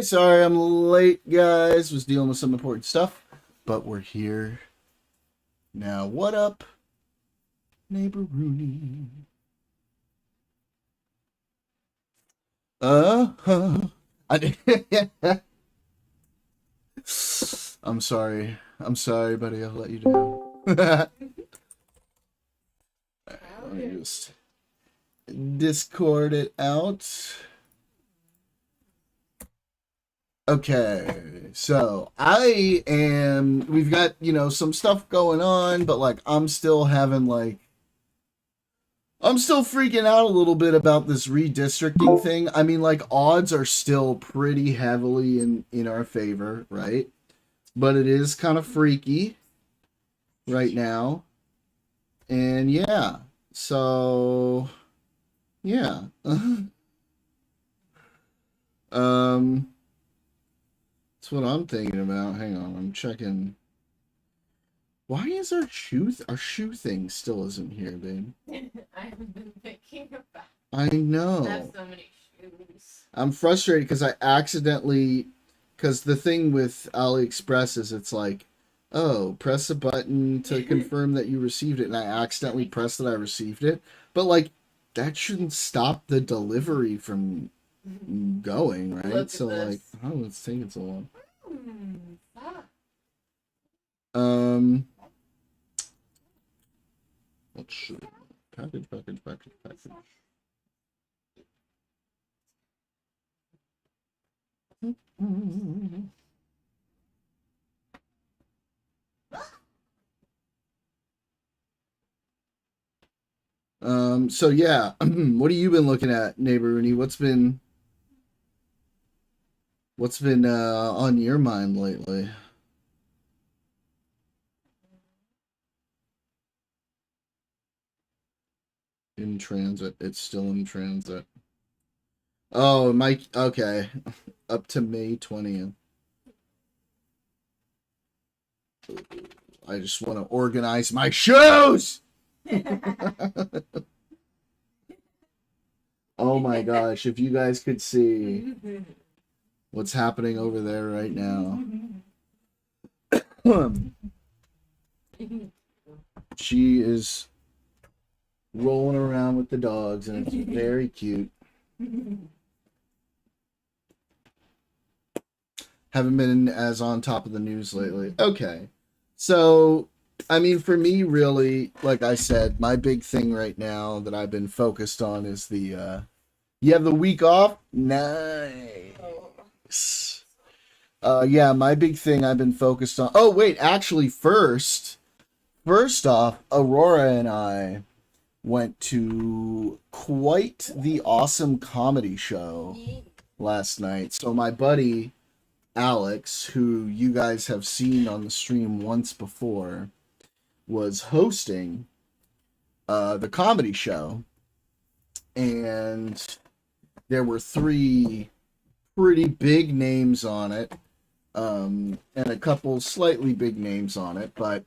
Sorry I'm late, guys. Was dealing with some important stuff, but we're here now. What up, neighbor Rooney? Uh-huh. I'm sorry. I'm sorry, buddy. I'll let you down. Let me just Discord it out. Okay, so we've got, some stuff going on, but I'm still I'm still freaking out a little bit about this redistricting thing. I mean, odds are still pretty heavily in our favor, right? But it is kind of freaky right now. And yeah, so yeah. That's what I'm thinking about. Hang on, I'm checking. Why is our shoe thing still isn't here, babe? I haven't been thinking about. I know. I have so many shoes. I'm frustrated because because the thing with AliExpress is it's like, oh, press a button to confirm that you received it, and I accidentally pressed that I received it. But that shouldn't stop the delivery from going, right? Look So at this. oh, it's taking so long. Fuck. Let's see. Package. So yeah, what have you been looking at, neighbor Rooney? What's been on your mind lately? In transit. It's still in transit. Oh, Mike. Okay. Up to May 20th. I just want to organize my shoes! Oh my gosh, if you guys could see what's happening over there right now. She is rolling around with the dogs, and it's very cute. Haven't been as on top of the news lately. Okay. So, I mean, for me, really, like I said, my big thing right now that I've been focused on is you have the week off? Nice. Yeah, my big thing I've been focused on. Oh, wait, actually, first off, Aurora and I went to quite the awesome comedy show last night. So my buddy Alex, who you guys have seen on the stream once before, was hosting the comedy show, and there were 3 pretty big names on it, and a couple slightly big names on it, but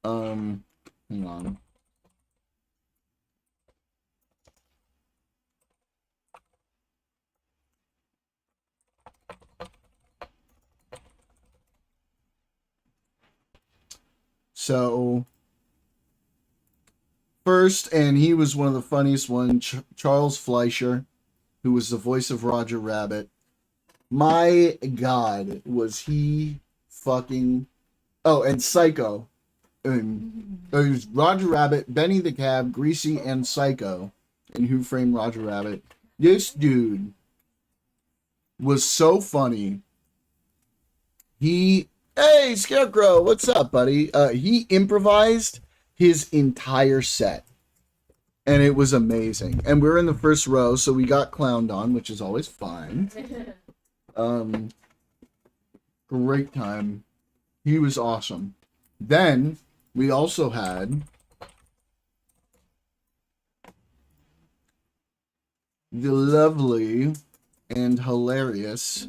hang on. So, first, and he was one of the funniest ones, Charles Fleischer, who was the voice of Roger Rabbit. My God, was he fucking... Oh, and Psycho. It was Roger Rabbit, Benny the Cab, Greasy, and Psycho in Who Framed Roger Rabbit. This dude was so funny. Hey, Scarecrow, what's up, buddy? He improvised his entire set, and it was amazing. And we're in the first row, so we got clowned on, which is always fun. Great time. He was awesome. Then we also had the lovely and hilarious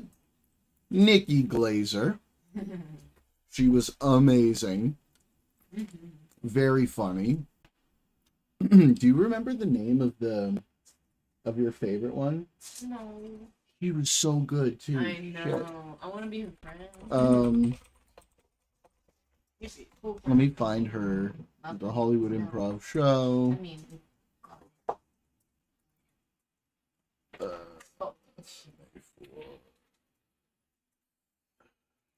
Nikki Glazer. She was amazing. Very funny. Do you remember the name of your favorite one? No. She was so good too. I Shit. know. I want to be her friend. You'd be a cool Let me friend. find her. The Hollywood Improv I Show. mean, Uh, oh,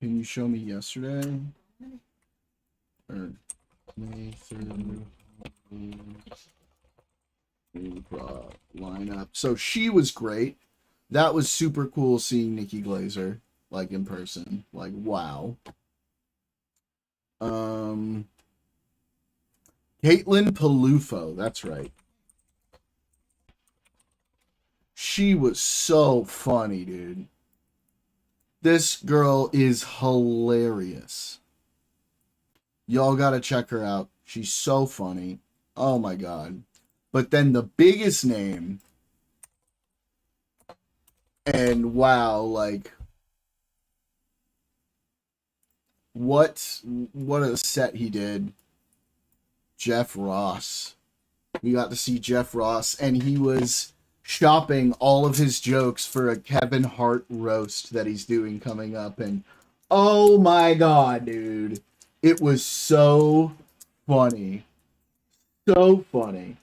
can you show me yesterday? Or May 3rd improv lineup. So she was great. That was super cool seeing Nikki Glazer like in person. Like wow. Caitlin Palufo, that's right. She was so funny, dude. This girl is hilarious. Y'all gotta check her out. She's so funny. Oh my god. But then the biggest name, and wow, like what a set he did. Jeff Ross. We got to see Jeff Ross, and he was shopping all of his jokes for a Kevin Hart roast that he's doing coming up, and oh my god, dude. It was so funny. So funny.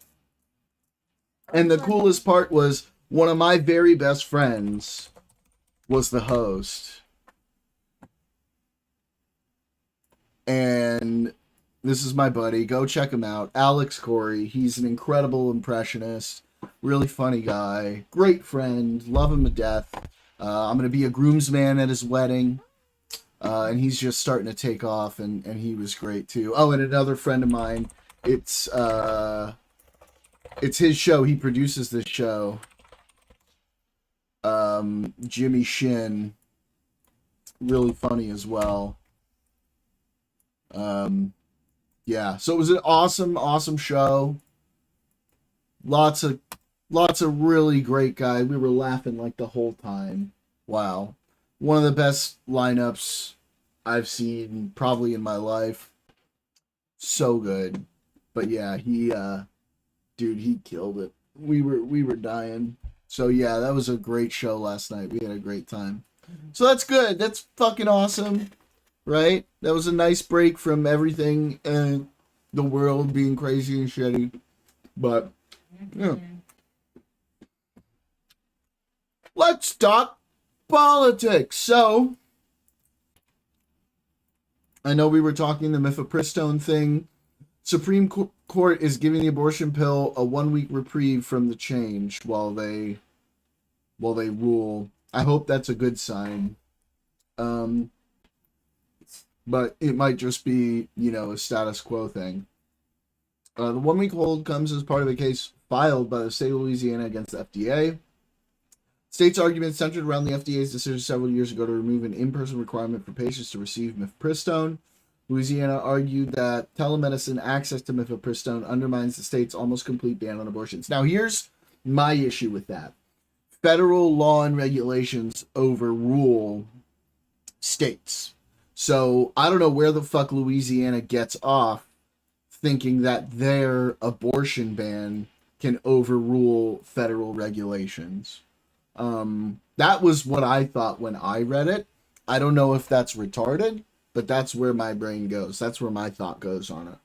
And the coolest part was one of my very best friends was the host. And this is my buddy. Go check him out. Alex Corey. He's an incredible impressionist. Really funny guy. Great friend. Love him to death. I'm going to be a groomsman at his wedding. And he's just starting to take off, and he was great too. Oh, and another friend of mine, it's his show. He produces this show. Jimmy Shin, really funny as well. Yeah, so it was an awesome show. Lots of really great guys. We were laughing like the whole time. Wow. One of the best lineups I've seen probably in my life. So good. But yeah, he killed it. We were dying. So yeah, that was a great show last night. We had a great time. So that's good. That's fucking awesome. Right? That was a nice break from everything and the world being crazy and shitty. But yeah. Let's talk politics. So, I know we were talking the mifepristone thing. Supreme Court is giving the abortion pill a 1-week reprieve from the change while they rule. I hope that's a good sign. But it might just be, a status quo thing. The 1-week hold comes as part of a case filed by the state of Louisiana against the FDA. State's argument centered around the FDA's decision several years ago to remove an in-person requirement for patients to receive mifepristone. Louisiana argued that telemedicine access to mifepristone undermines the state's almost complete ban on abortions. Now, here's my issue with that. Federal law and regulations overrule states. So, I don't know where the fuck Louisiana gets off thinking that their abortion ban can overrule federal regulations. That was what I thought when I read it. I don't know if that's retarded, but that's where my brain goes. That's where my thought goes on it.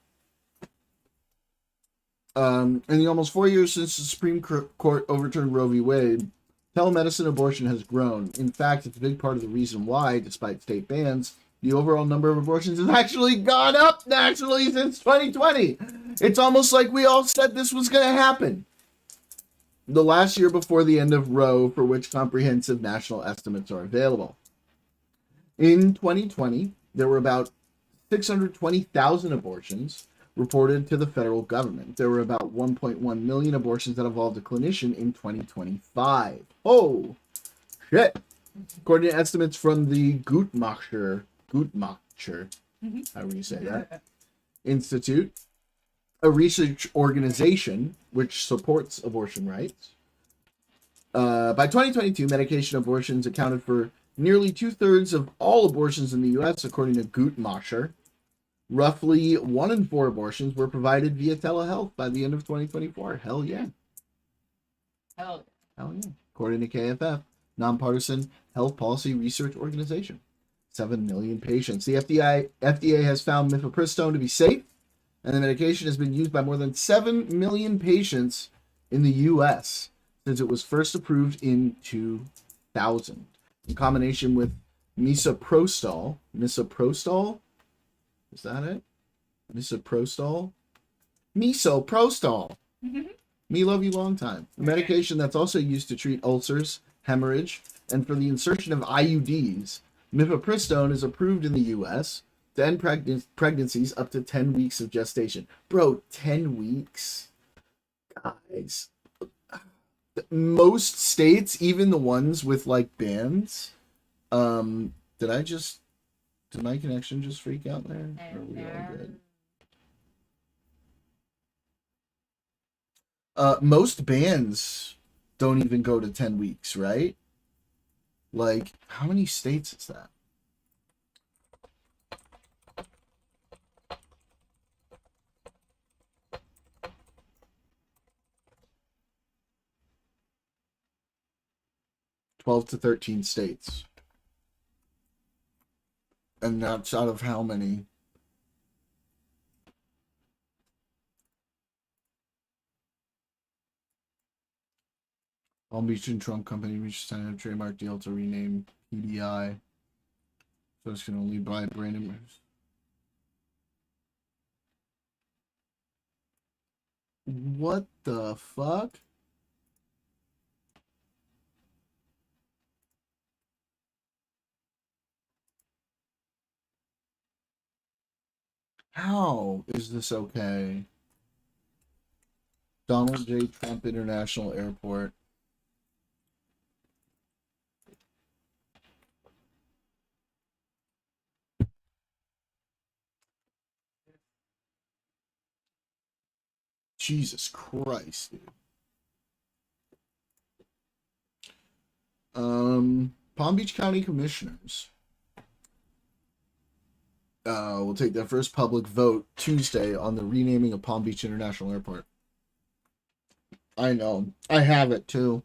In the almost 4 years since the Supreme Court overturned Roe v. Wade, telemedicine abortion has grown. In fact, it's a big part of the reason why, despite state bans, the overall number of abortions has actually gone up nationally since 2020. It's almost like we all said this was going to happen. The last year before the end of Roe, for which comprehensive national estimates are available. In 2020, there were about 620,000 abortions reported to the federal government. There were about 1.1 million abortions that involved a clinician in 2025. Oh, shit. According to estimates from the Guttmacher, however you say that, Institute, a research organization which supports abortion rights. By 2022, medication abortions accounted for nearly 2/3 of all abortions in the U.S., according to Guttmacher. Roughly 1 in 4 abortions were provided via telehealth by the end of 2024. Hell yeah. Hell. Hell yeah. According to KFF, nonpartisan health policy research organization. 7 million patients. The FDA has found mifepristone to be safe, and the medication has been used by more than 7 million patients in the U.S. since it was first approved in 2000. In combination with misoprostol. Misoprostol? Is that it? Misoprostol? Misoprostol. Me love you long time. A medication that's also used to treat ulcers, hemorrhage, and for the insertion of IUDs. Mifepristone is approved in the U.S. to end pregnancies up to 10 weeks of gestation. Bro, 10 weeks? Guys. Most states, even the ones with like bans, did my connection just freak out there? Or are we all good? Most bans don't even go to 10 weeks, right? Like, how many states is that? $12 to 13 states. And that's out of how many? Palm Beach and Trump Company reached a trademark deal to rename PDI. So it's going to only buy Brandon. What the fuck? How is this okay? Donald J. Trump International Airport. Jesus Christ, dude. Palm Beach County Commissioners will take their first public vote Tuesday on the renaming of Palm Beach International Airport. I know. I have it too.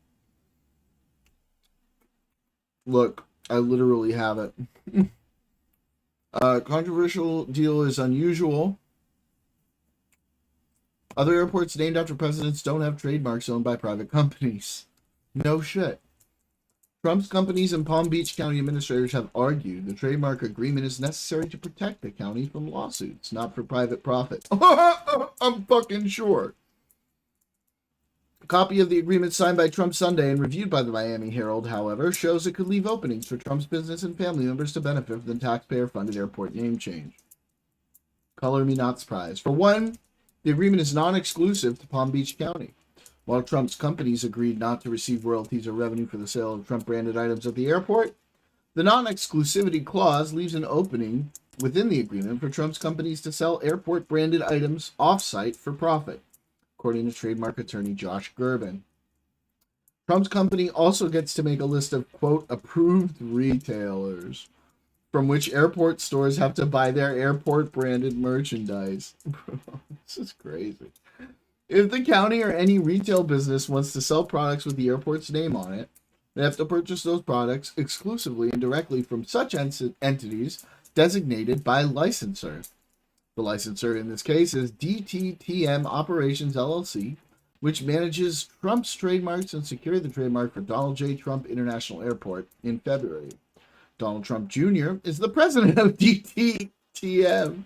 Look, I literally have it. Controversial deal is unusual. Other airports named after presidents don't have trademarks owned by private companies. No shit. Trump's companies and Palm Beach County administrators have argued the trademark agreement is necessary to protect the county from lawsuits, not for private profit. I'm fucking sure. A copy of the agreement signed by Trump Sunday and reviewed by the Miami Herald, however, shows it could leave openings for Trump's business and family members to benefit from the taxpayer-funded airport name change. Color me not surprised. For one, the agreement is non-exclusive to Palm Beach County. While Trump's companies agreed not to receive royalties or revenue for the sale of Trump-branded items at the airport, the non-exclusivity clause leaves an opening within the agreement for Trump's companies to sell airport-branded items off-site for profit, according to trademark attorney Josh Gerben. Trump's company also gets to make a list of, quote, approved retailers from which airport stores have to buy their airport-branded merchandise. This is crazy. If the county or any retail business wants to sell products with the airport's name on it, they have to purchase those products exclusively and directly from such entities designated by licensor. The licensor in this case is DTTM Operations LLC, which manages Trump's trademarks and secured the trademark for Donald J. Trump International Airport in February. Donald Trump Jr. is the president of DTTM,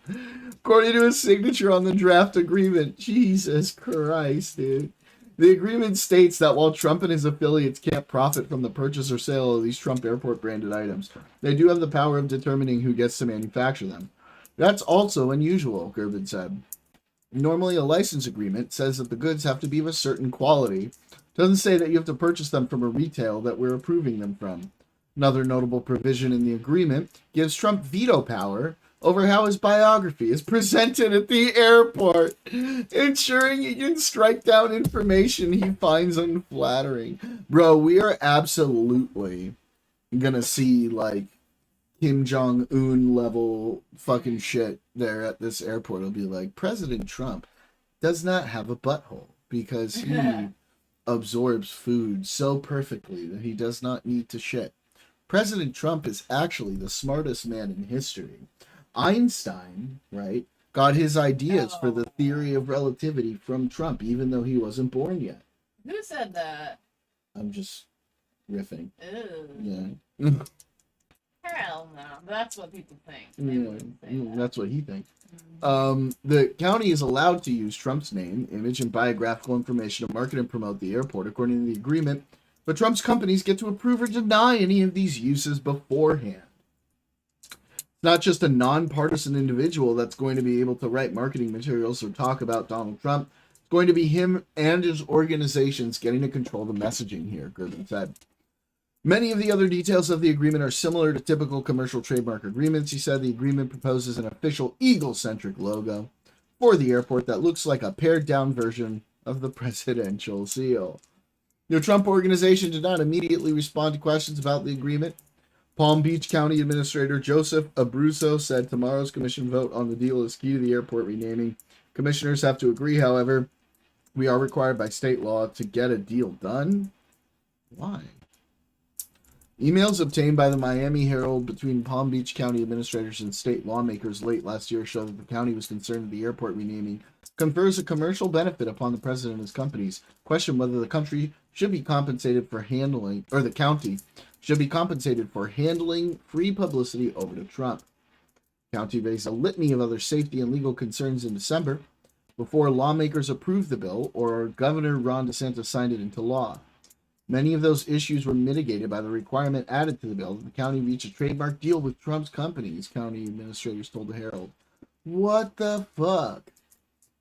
according to his signature on the draft agreement. Jesus Christ, dude. The agreement states that while Trump and his affiliates can't profit from the purchase or sale of these Trump airport branded items, they do have the power of determining who gets to manufacture them. That's also unusual, Gerben said. Normally, a license agreement says that the goods have to be of a certain quality. It doesn't say that you have to purchase them from a retail that we're approving them from. Another notable provision in the agreement gives Trump veto power over how his biography is presented at the airport, ensuring he can strike down information he finds unflattering. Bro, we are absolutely gonna see, like, Kim Jong-un level fucking shit there at this airport. It'll be like, President Trump does not have a butthole because he absorbs food so perfectly that he does not need to shit. President Trump is actually the smartest man in history. Einstein, right, got his ideas for the theory of relativity from Trump, even though he wasn't born yet. Who said that? I'm just riffing. Ew. Yeah. Hell no. That's what people think. They Yeah, wouldn't say that. that's what he thinks. Mhm. The county is allowed to use Trump's name, image, and biographical information to market and promote the airport, according to the agreement. But Trump's companies get to approve or deny any of these uses beforehand. It's not just a nonpartisan individual that's going to be able to write marketing materials or talk about Donald Trump. It's going to be him and his organizations getting to control the messaging here, Griffin said. Many of the other details of the agreement are similar to typical commercial trademark agreements. He said the agreement proposes an official eagle-centric logo for the airport that looks like a pared-down version of the presidential seal. The Trump organization did not immediately respond to questions about the agreement. Palm Beach County Administrator Joseph Abruzzo said tomorrow's commission vote on the deal is key to the airport renaming. Commissioners have to agree, however. We are required by state law to get a deal done. Why? Emails obtained by the Miami Herald between Palm Beach County administrators and state lawmakers late last year show that the county was concerned that the airport renaming confers a commercial benefit upon the president and his companies. Question whether the country should be compensated for handling, or the county should be compensated for handling free publicity over to Trump. The county raised a litany of other safety and legal concerns in December before lawmakers approved the bill or Governor Ron DeSantis signed it into law. Many of those issues were mitigated by the requirement added to the bill that the county reach a trademark deal with Trump's companies, county administrators told the Herald. What the fuck?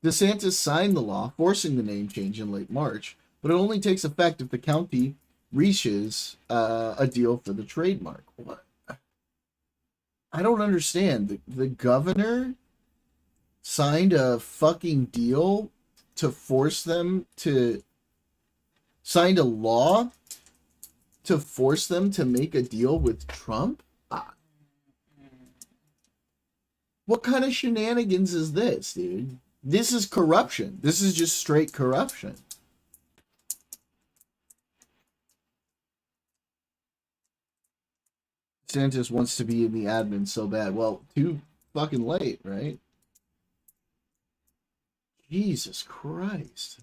DeSantis signed the law forcing the name change in late March, but it only takes effect if the county reaches a deal for the trademark. What? I don't understand. The governor signed a fucking deal to force them to signed a law to force them to make a deal with Trump? What kind of shenanigans is this, dude? This is corruption. This is just straight corruption. DeSantis wants to be in the admin so bad. Well, too fucking late, right? Jesus Christ.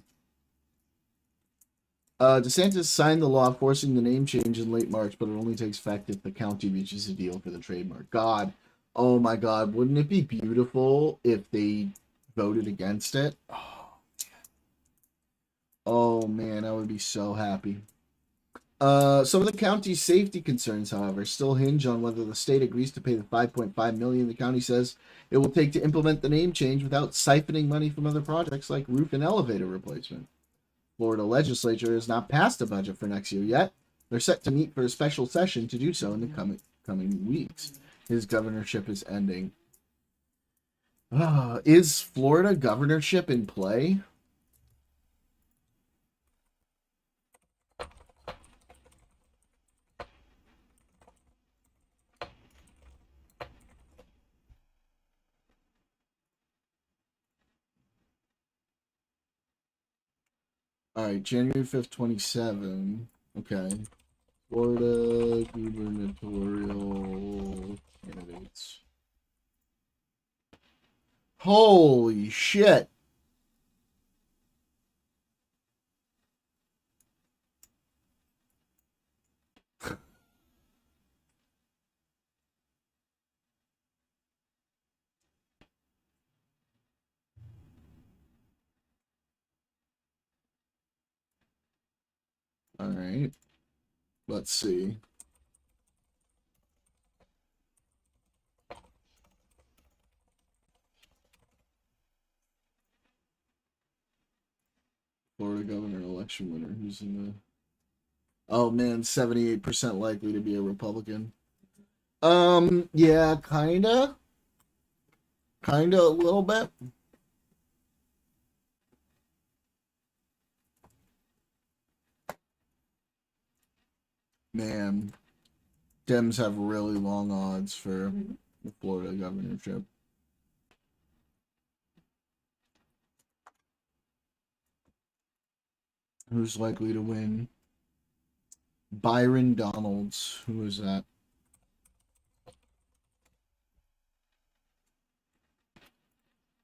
DeSantis signed the law forcing the name change in late March, but it only takes effect if the county reaches a deal for the trademark. God, oh my God, wouldn't it be beautiful if they voted against it? Oh man, I would be so happy. Some of the county's safety concerns, however, still hinge on whether the state agrees to pay the $5.5 million the county says it will take to implement the name change without siphoning money from other projects like roof and elevator replacement. Florida legislature has not passed a budget for next year yet. They're set to meet for a special session to do so in the coming weeks. His governorship is ending. Is Florida governorship in play? All right, January 5th, 27. Okay. Florida gubernatorial candidates. Holy shit. All right. Let's see. Florida governor election winner. Who's in the... Oh man, 78% likely to be a Republican. Yeah, kinda. Kinda a little bit. Man, Dems have really long odds for the Florida governorship. Who's likely to win? Byron Donalds. Who is that?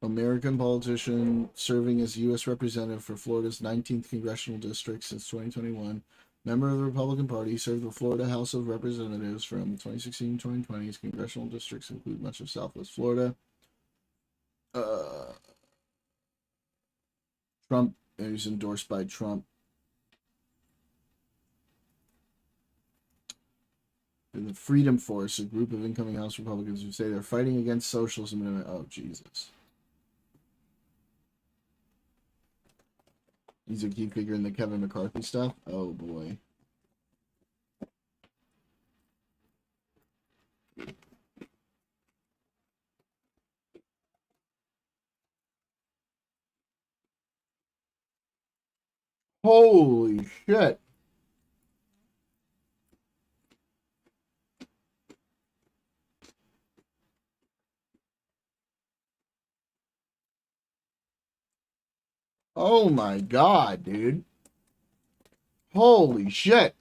American politician serving as U.S. representative for Florida's 19th congressional district since 2021. Member of the Republican Party, served the Florida House of Representatives from 2016 to 2020. His congressional districts include much of Southwest Florida. Trump is endorsed by Trump. The Freedom Force, a group of incoming House Republicans who say they're fighting against socialism. Oh, Jesus. He's a key figure in the Kevin McCarthy stuff. Oh, boy. Holy shit. Oh my god, dude. Holy shit.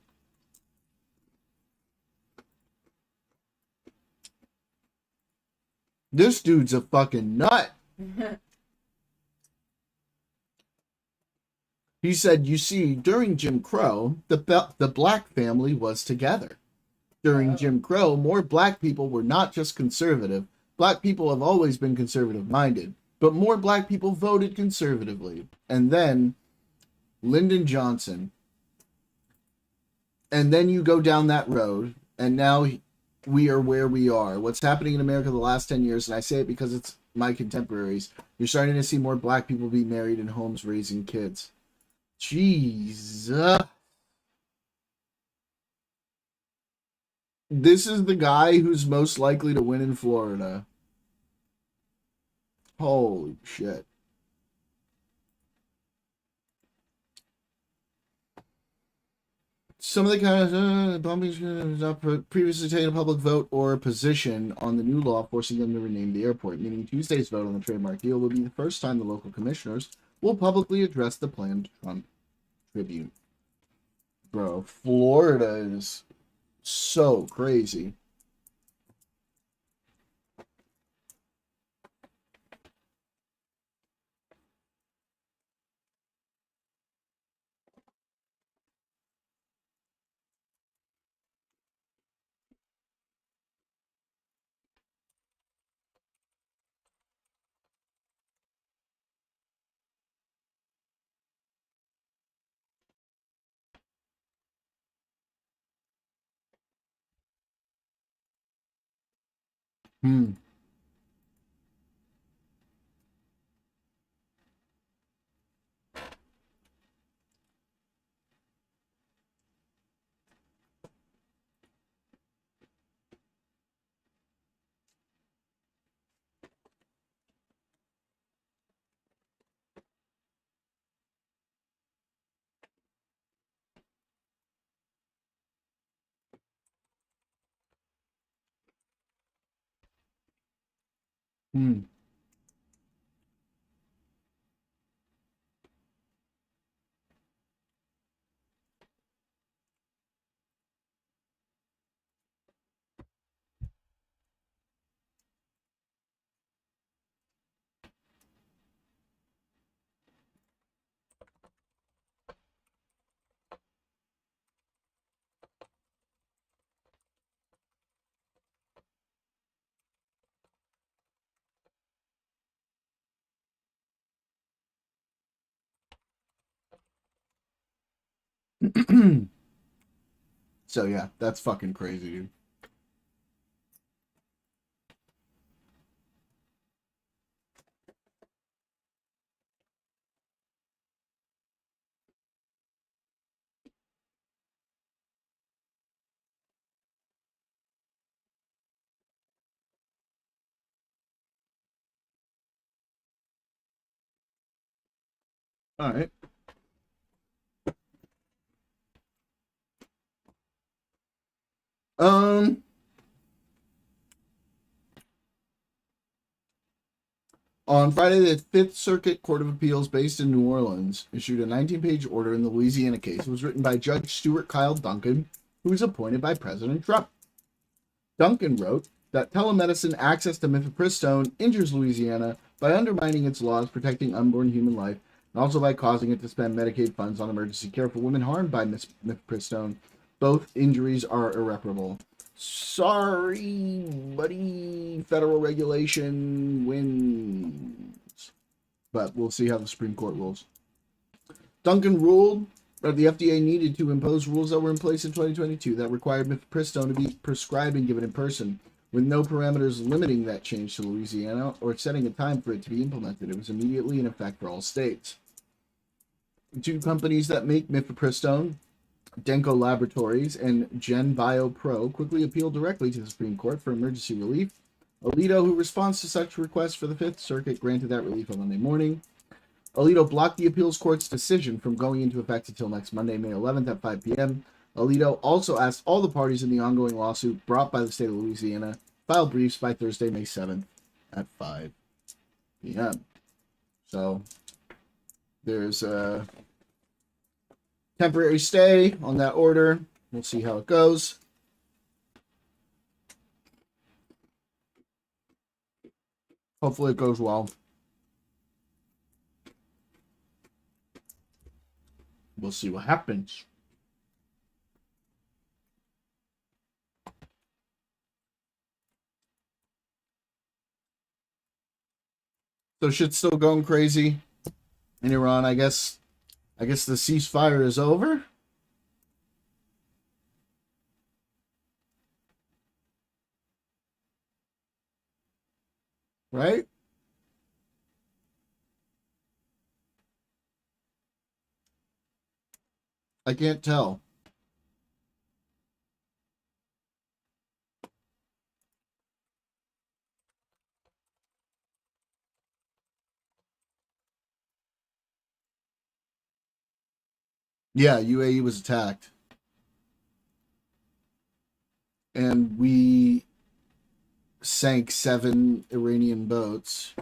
This dude's a fucking nut. He said, you see, during Jim Crow, the black family was together. During Jim Crow, more black people were not just conservative. Black people have always been conservative minded, but more black people voted conservatively. And then Lyndon Johnson. And then you go down that road, and now we are where we are. What's happening in America the last 10 years, and I say it because it's my contemporaries, you're starting to see more black people be married in homes raising kids. Jesus. This is the guy who's most likely to win in Florida. Holy shit. Some of the kind of bombings not previously taken a public vote or a position on the new law forcing them to rename the airport, meaning Tuesday's vote on the trademark deal will be the first time the local commissioners will publicly address the planned Trump tribute. Bro, Florida is so crazy. Hmm. Hmm. So yeah, that's fucking crazy, dude. All right. Um On Friday, the Fifth Circuit Court of Appeals, based in New Orleans, issued a 19-page order in the Louisiana case. It was written by Judge Stuart Kyle Duncan, who was appointed by President Trump. Duncan wrote that telemedicine access to mifepristone injures Louisiana by undermining its laws protecting unborn human life, and also by causing it to spend Medicaid funds on emergency care for women harmed by mifepristone. Both injuries are irreparable. Sorry, buddy. Federal regulation wins. But we'll see how the Supreme Court rules. Duncan ruled that the FDA needed to impose rules that were in place in 2022 that required mifepristone to be prescribed and given in person, with no parameters limiting that change to Louisiana or setting a time for it to be implemented. It was immediately in effect for all states. The two companies that make mifepristone, Denko Laboratories and GenBio Pro, quickly appealed directly to the Supreme Court for emergency relief. Alito, who responds to such requests for the Fifth Circuit, granted that relief on Monday morning. Alito blocked the appeals court's decision from going into effect until next Monday, May 11th at 5 p.m. Alito also asked all the parties in the ongoing lawsuit brought by the state of Louisiana file briefs by Thursday, May 7th at 5 p.m. So there's a temporary stay on that order. We'll see how it goes. Hopefully it goes well. We'll see what happens. So shit's still going crazy in Iran. I guess the ceasefire is over. Right? I can't tell. Yeah, UAE was attacked. And we sank 7 Iranian boats.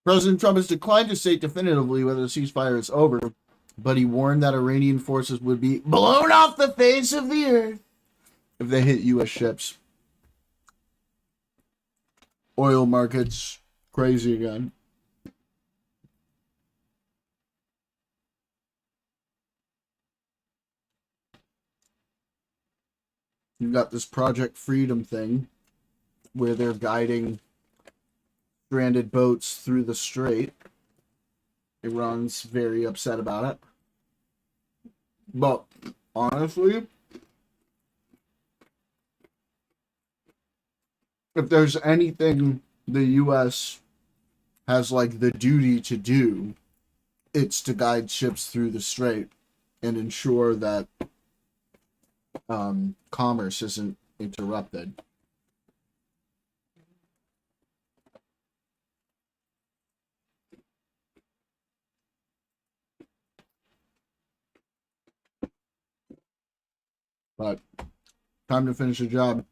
President Trump has declined to state definitively whether the ceasefire is over, but he warned that Iranian forces would be blown off the face of the earth if they hit U.S. ships. Oil markets crazy again. You've got this Project Freedom thing where they're guiding stranded boats through the strait. Iran's very upset about it. But honestly, if there's anything the U.S. has like the duty to do, it's to guide ships through the strait and ensure that commerce isn't interrupted. But time to finish the job.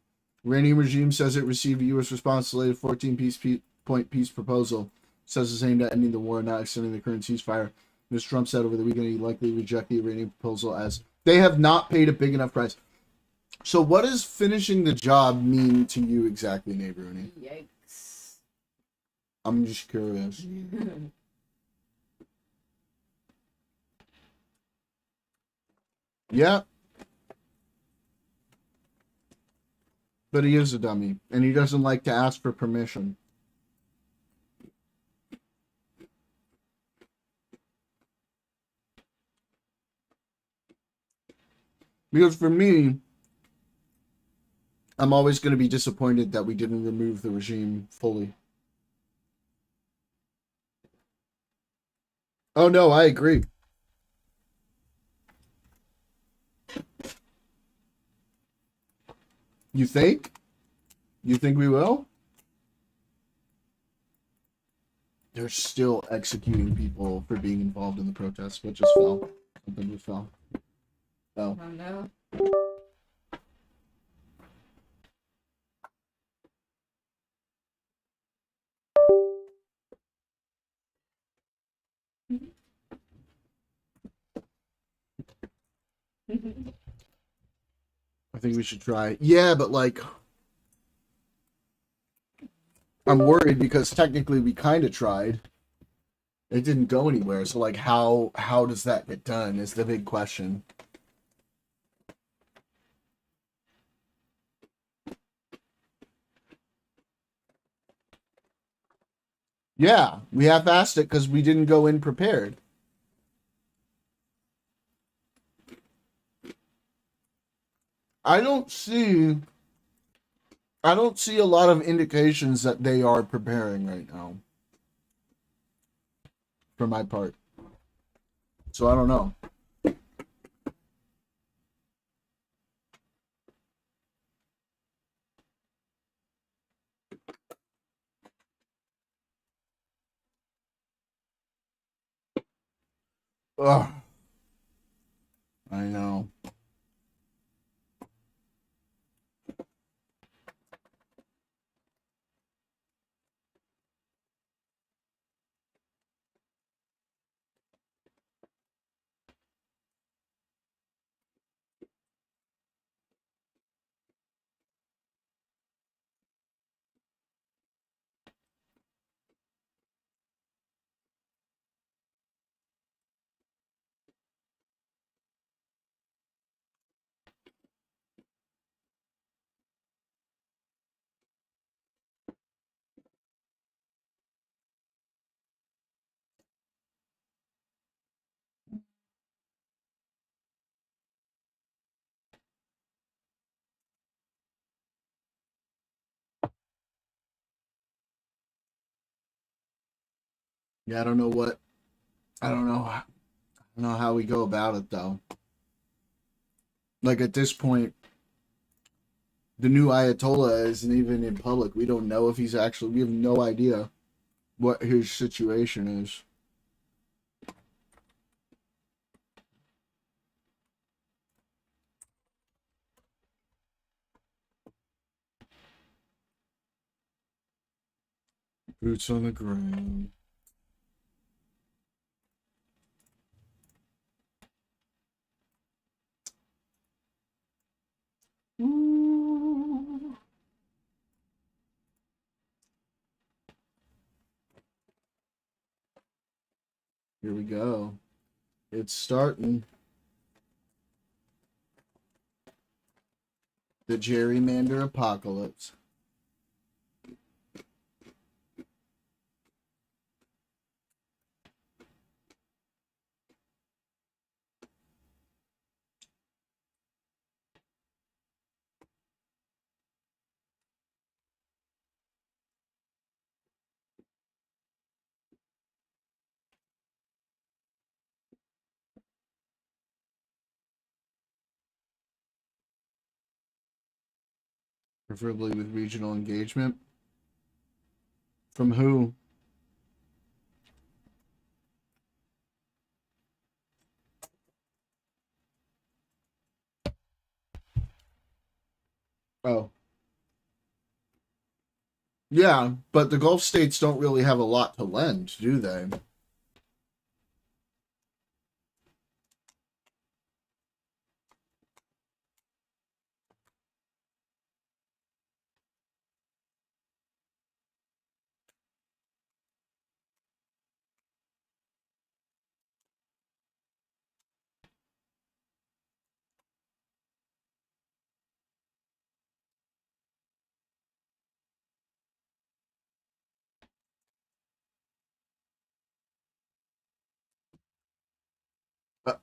Iranian regime says it received a U.S. response to the 14-point peace proposal. Says it's aimed at ending the war, not extending the current ceasefire. Mr. Trump said over the weekend he'd likely reject the Iranian proposal as they have not paid a big enough price. So what does finishing the job mean to you exactly, neighbor Rooney? Yikes. I'm just curious. Yeah. But he is a dummy, and he doesn't like to ask for permission. Because for me, I'm always going to be disappointed that we didn't remove the regime fully. Oh no, I agree. You think? You think we will? They're still executing people for being involved in the protests. What just fell? Something just fell. Oh. Oh no. I think we should try. Yeah, but like, I'm worried because technically we kind of tried. It didn't go anywhere. So like, how does that get done? Is the big question. Yeah, we half-assed it because we didn't go in prepared. I don't see. I don't see a lot of indications that they are preparing right now. For my part. So I don't know. Ugh. I know. Yeah, I don't know what. I don't know. I don't know how we go about it though. Like at this point, the new Ayatollah isn't even in public. We don't know if he's actually. We have no idea what his situation is. Boots on the ground. Ooh. Here we go. It's starting. The gerrymander apocalypse. Preferably with regional engagement. From who? Oh. Yeah, but the Gulf states don't really have a lot to lend, do they?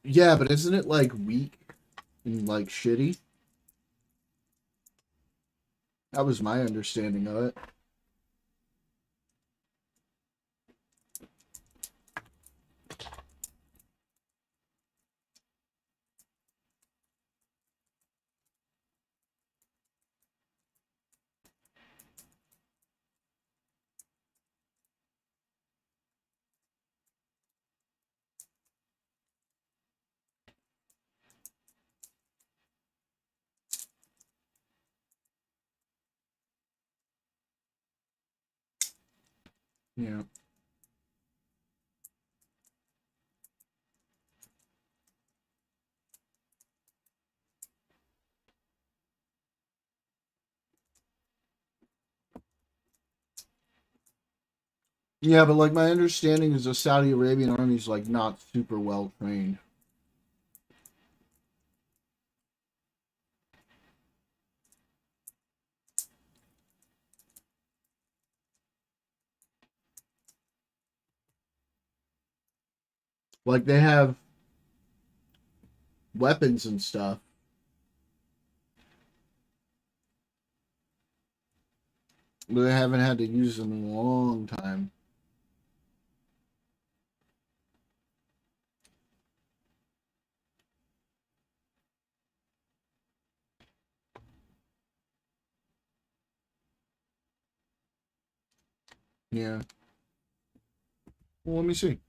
Yeah, but isn't it like weak and like shitty? That was my understanding of it. Yeah. Yeah, but like my understanding is the Saudi Arabian army is like not super well trained. Like they have weapons and stuff. But they haven't had to use them in a long time. Yeah. Well, let me see.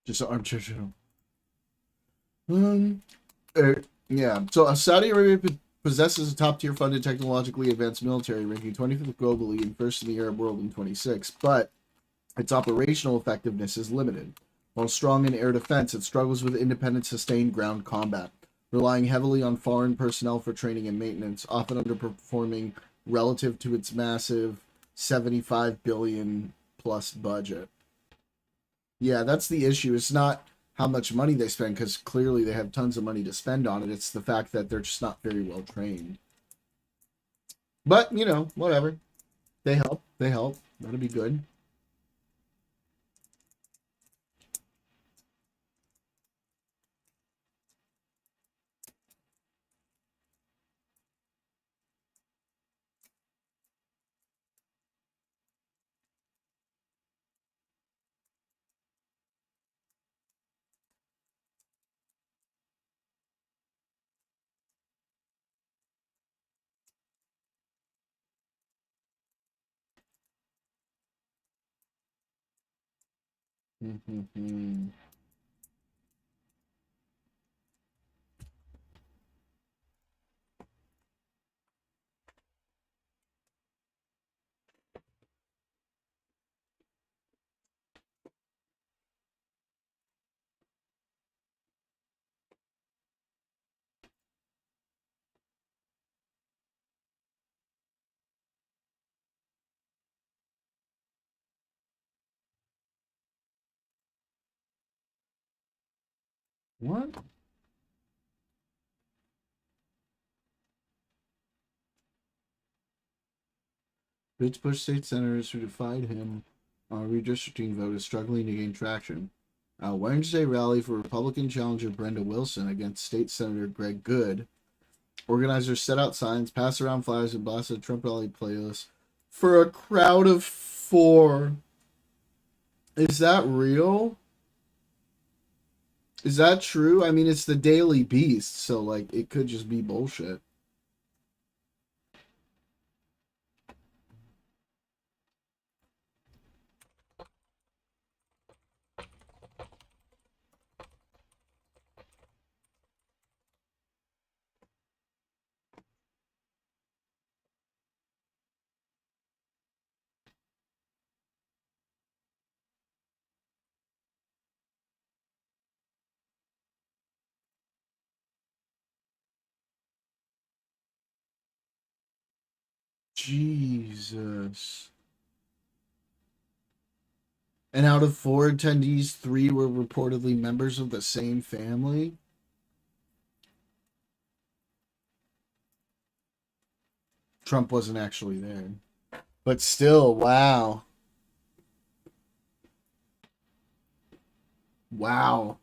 Just an armchair channel. Um, yeah. So Saudi Arabia possesses a top-tier funded, technologically advanced military, ranking 25th globally and first in the Arab world in 26. But its operational effectiveness is limited. While strong in air defense, it struggles with independent, sustained ground combat, relying heavily on foreign personnel for training and maintenance, often underperforming relative to its massive 75 billion plus budget. Yeah, that's the issue. It's not how much money they spend, because clearly they have tons of money to spend on it. It's the fact that they're just not very well trained. But, you know, whatever. They help. They help. That'll be good. What? Bids push state senators who defied him on a redistricting vote is struggling to gain traction. A Wednesday rally for Republican challenger Brenda Wilson against State Senator Greg Good. Organizers set out signs, passed around flyers, and blasted a Trump rally playlist for a crowd of 4. Is that real? Is that true? I mean, it's the Daily Beast, so like it could just be bullshit. Jesus. And out of 4 attendees, 3 were reportedly members of the same family. Trump wasn't actually there. But still, wow. Wow.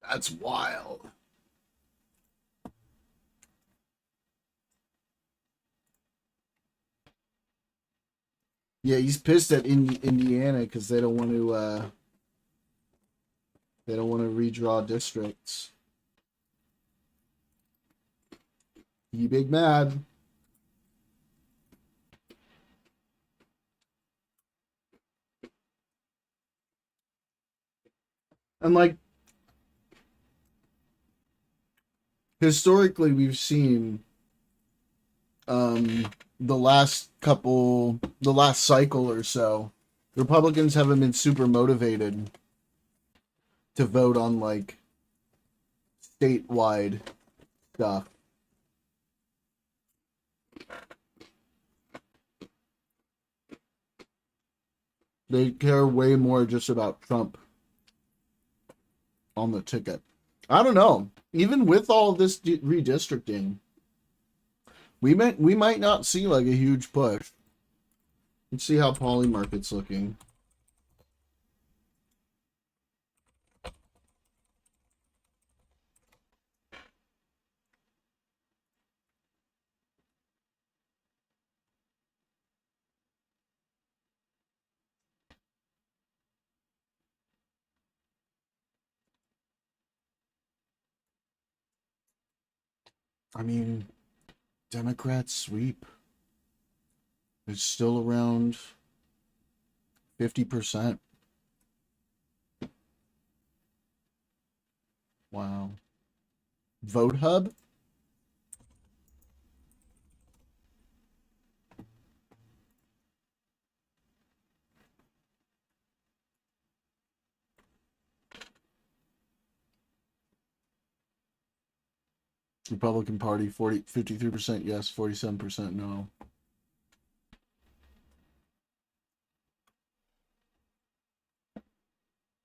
That's wild. Yeah, he's pissed at Indiana because they don't want to redraw districts. He big mad. And like historically we've seen the last cycle or so, Republicans haven't been super motivated to vote on like statewide stuff. They care way more just about Trump on the ticket. I don't know. Even with all this redistricting, we might not see like a huge push. Let's see how Polymarket's looking. I mean, Democrats sweep. It's still around 50%. Wow. Vote Hub? Republican Party 53% yes, 47% no.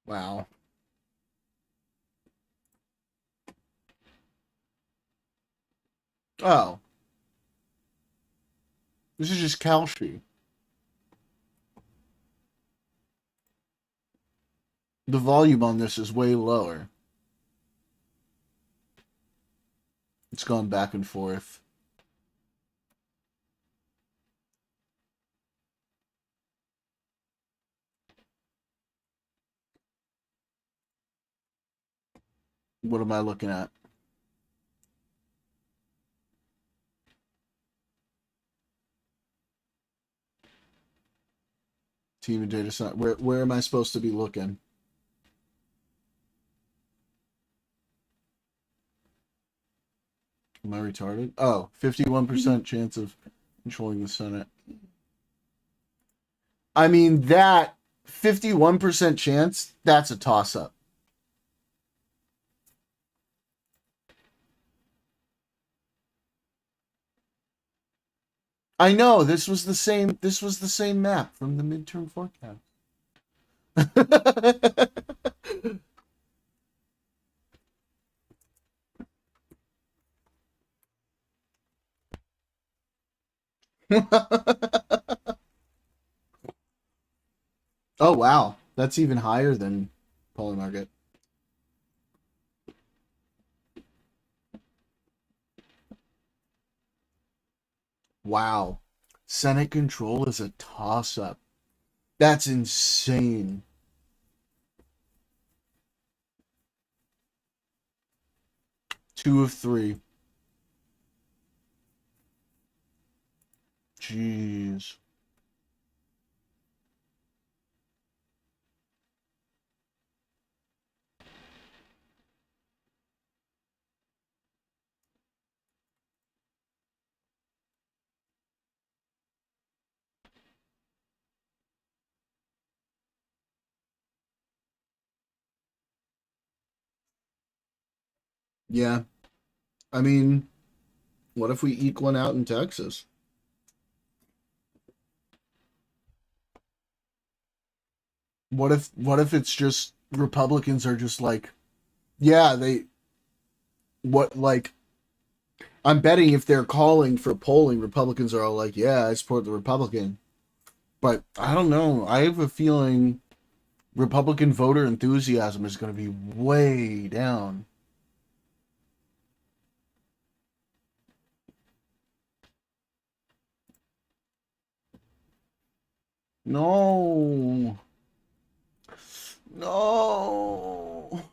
Wow. Oh. This is just Kalshi. The volume on this is way lower. It's gone back and forth. What am I looking at? Team and data science. Where am I supposed to be looking? Am I retarded? Oh, 51% chance of controlling the Senate. I mean, that 51% chance, that's a toss-up. I know, this was the same map from the midterm forecast. Oh wow, that's even higher than Polymarket. Wow. Senate control is a toss-up. That's insane. Two of three. Jeez. Yeah. I mean, what if we eke one out in Texas? What if it's just Republicans are just like, yeah, they what like I'm betting if they're calling for polling, Republicans are all like, yeah, I support the Republican. But I don't know. I have a feeling Republican voter enthusiasm is going to be way down. No. No.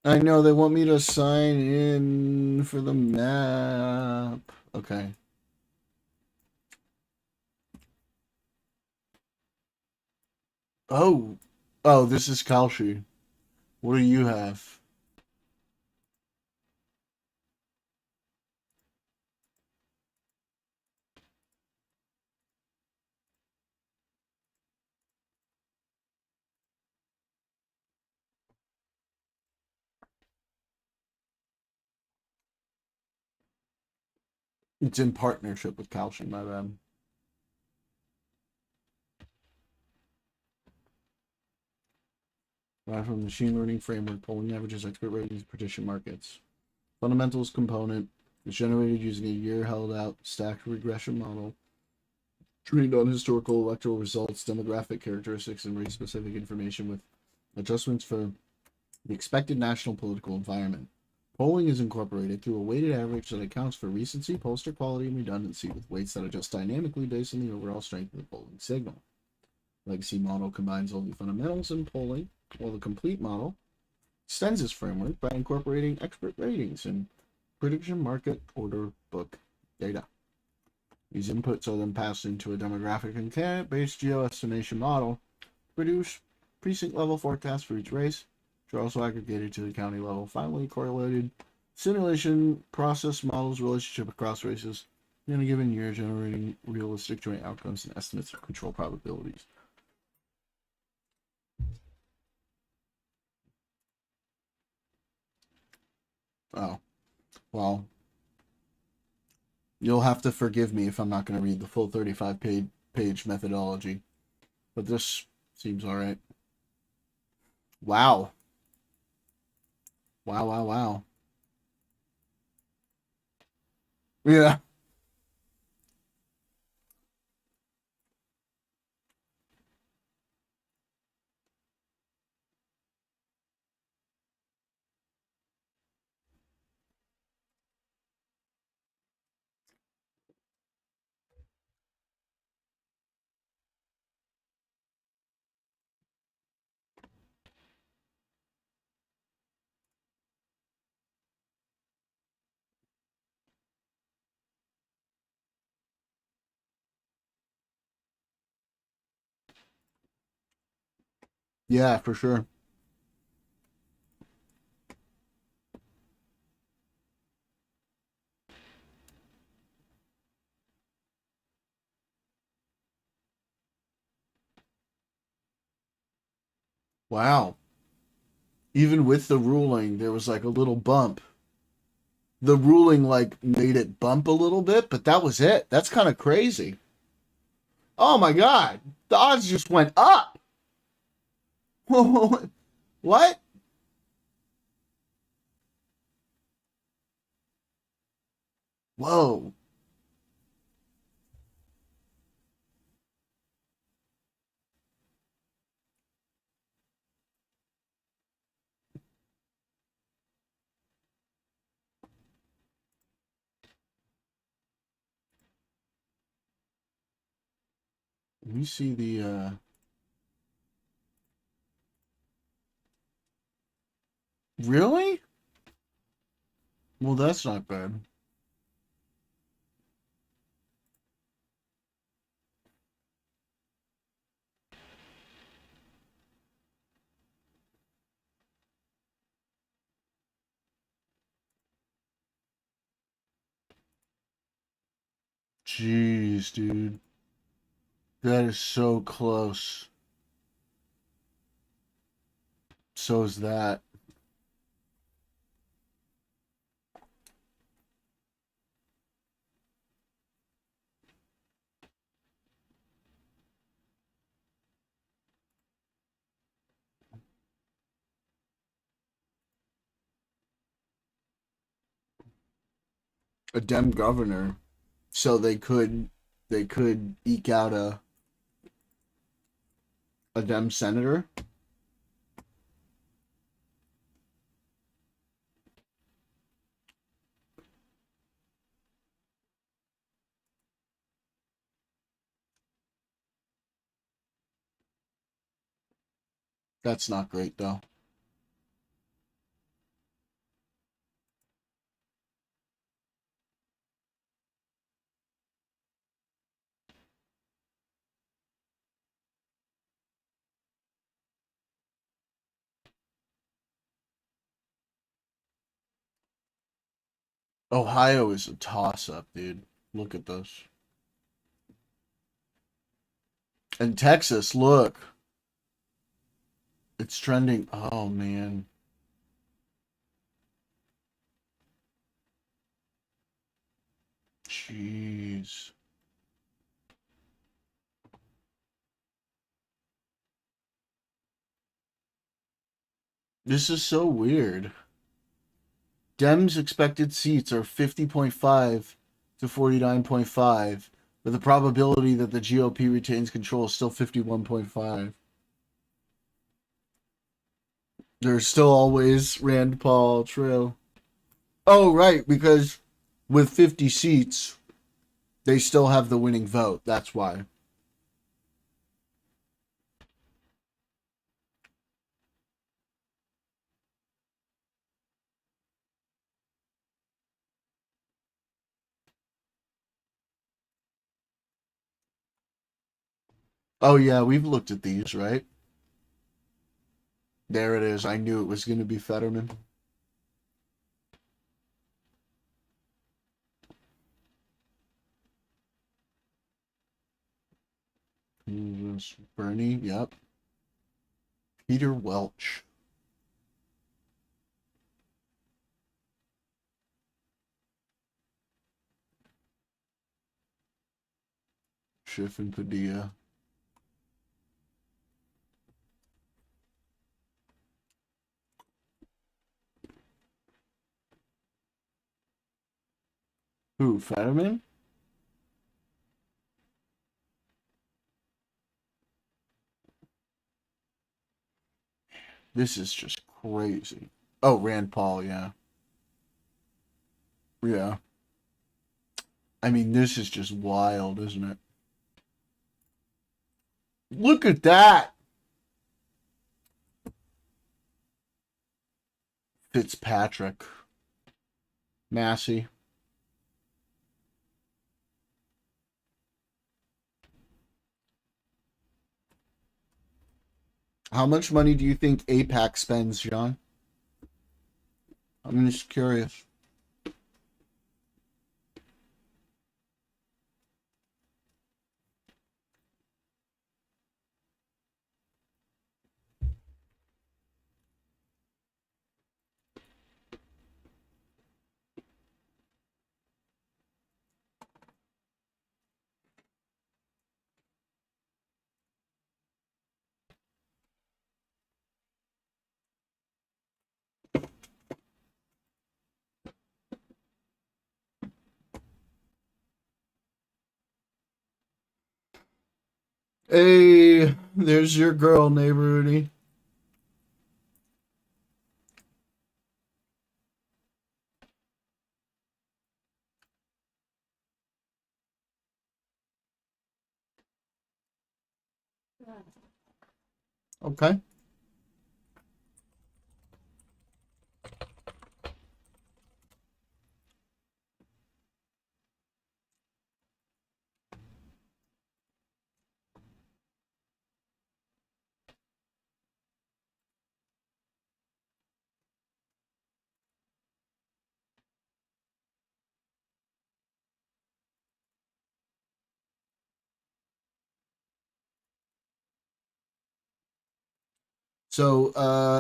I know they want me to sign in for the map. Okay. Oh, Oh, this is Kalshi. What do you have? It's in partnership with Kalshi, my bad. Derived from machine learning framework, polling averages, expert ratings, prediction markets. Fundamentals component is generated using a year held out stacked regression model trained on historical electoral results, demographic characteristics, and race specific information with adjustments for the expected national political environment. Polling is incorporated through a weighted average that accounts for recency, pollster quality, and redundancy with weights that adjust dynamically based on the overall strength of the polling signal. Legacy model combines only fundamentals and polling, while the complete model extends its framework by incorporating expert ratings and prediction market order book data. These inputs are then passed into a demographic and candidate-based geoestimation model to produce precinct-level forecasts for each race, which are also aggregated to the county level. Finally, correlated simulation process models relationship across races in a given year, generating realistic joint outcomes and estimates of control probabilities. Oh, well, you'll have to forgive me if I'm not going to read the full 35-page methodology, but this seems all right. Wow. Wow, wow, wow. Yeah. Yeah, for sure. Wow. Even with the ruling, there was like a little bump. The ruling like made it bump a little bit, but that was it. That's kind of crazy. Oh my god. The odds just went up. What? Whoa. Let me see the Really? Well, that's not bad. Jeez, dude. That is so close. So is that. A Dem governor. So they could eke out a Dem senator. That's not great though. Ohio is a toss-up, dude. Look at this. And Texas, look. It's trending. Oh, man. Jeez. This is so weird. Dems' expected seats are 50.5 to 49.5, but the probability that the GOP retains control is still 51.5. There's still always Rand Paul trail. Oh, right, because with 50 seats, they still have the winning vote. That's why. Oh, yeah, we've looked at these, right? There it is. I knew it was going to be Fetterman. Bernie, yep. Peter Welch. Schiff and Padilla. Who, Fetterman? This is just crazy. Oh, Rand Paul, yeah. Yeah. I mean, this is just wild, isn't it? Look at that. Fitzpatrick. Massey. How much money do you think APAC spends, John? I'm just curious. Hey, there's your girl, neighbor Rudy. Okay. So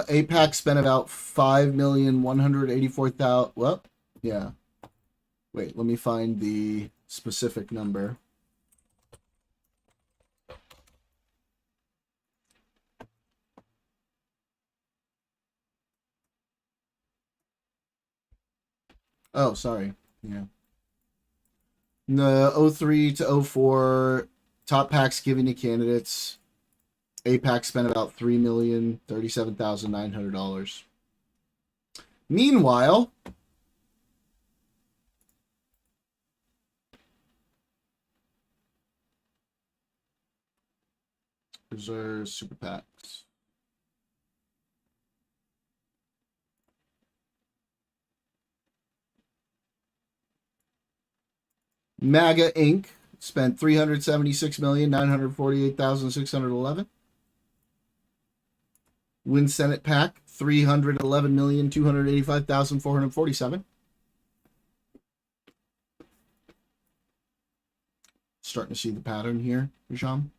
APAC spent about 5,184,000. Well, yeah. Wait, let me find the specific number. Oh, sorry. Yeah. The 03 to 04 top packs given to candidates. APAC spent about $3,037,900. Meanwhile, these are super packs. MAGA Inc. spent $376,948,611. Win Senate PAC $311,285,447. Starting to see the pattern here, Jean.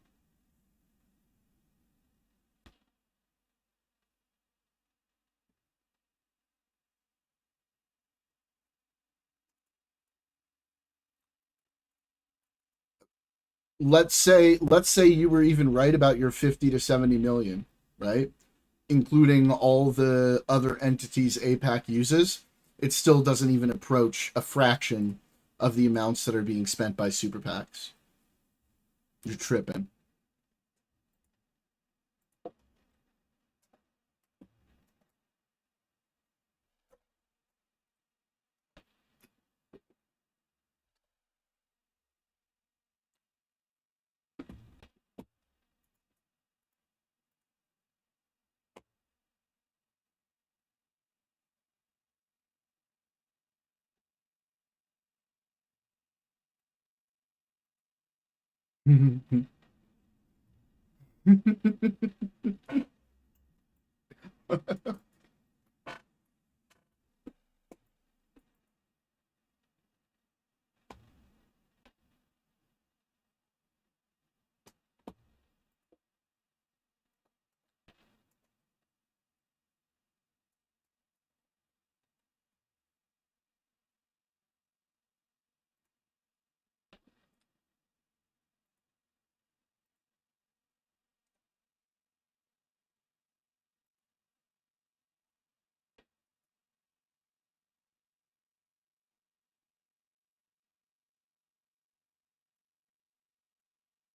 Let's say you were even right about your 50 to 70 million, right? Including all the other entities APAC uses, it still doesn't even approach a fraction of the amounts that are being spent by super PACs. You're tripping.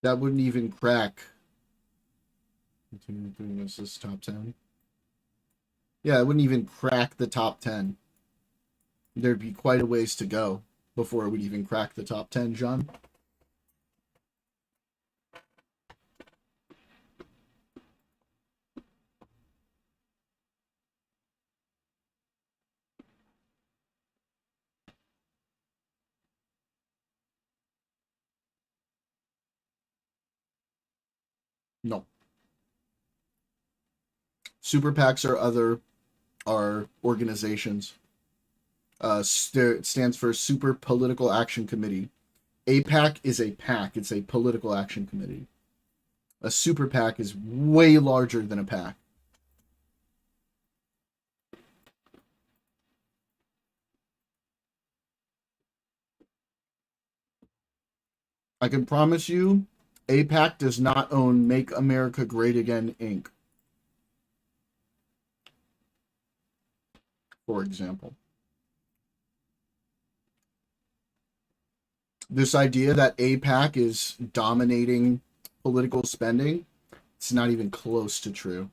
That wouldn't even crack. What's this top 10? Yeah, it wouldn't even crack the top 10. There'd be quite a ways to go before it would even crack the top 10, John. No. Super PACs are organizations. It stands for Super Political Action Committee. A PAC is a PAC. It's a political action committee. A super PAC is way larger than a PAC. I can promise you, APAC does not own Make America Great Again, Inc., for example. This idea that APAC is dominating political spending, it's not even close to true.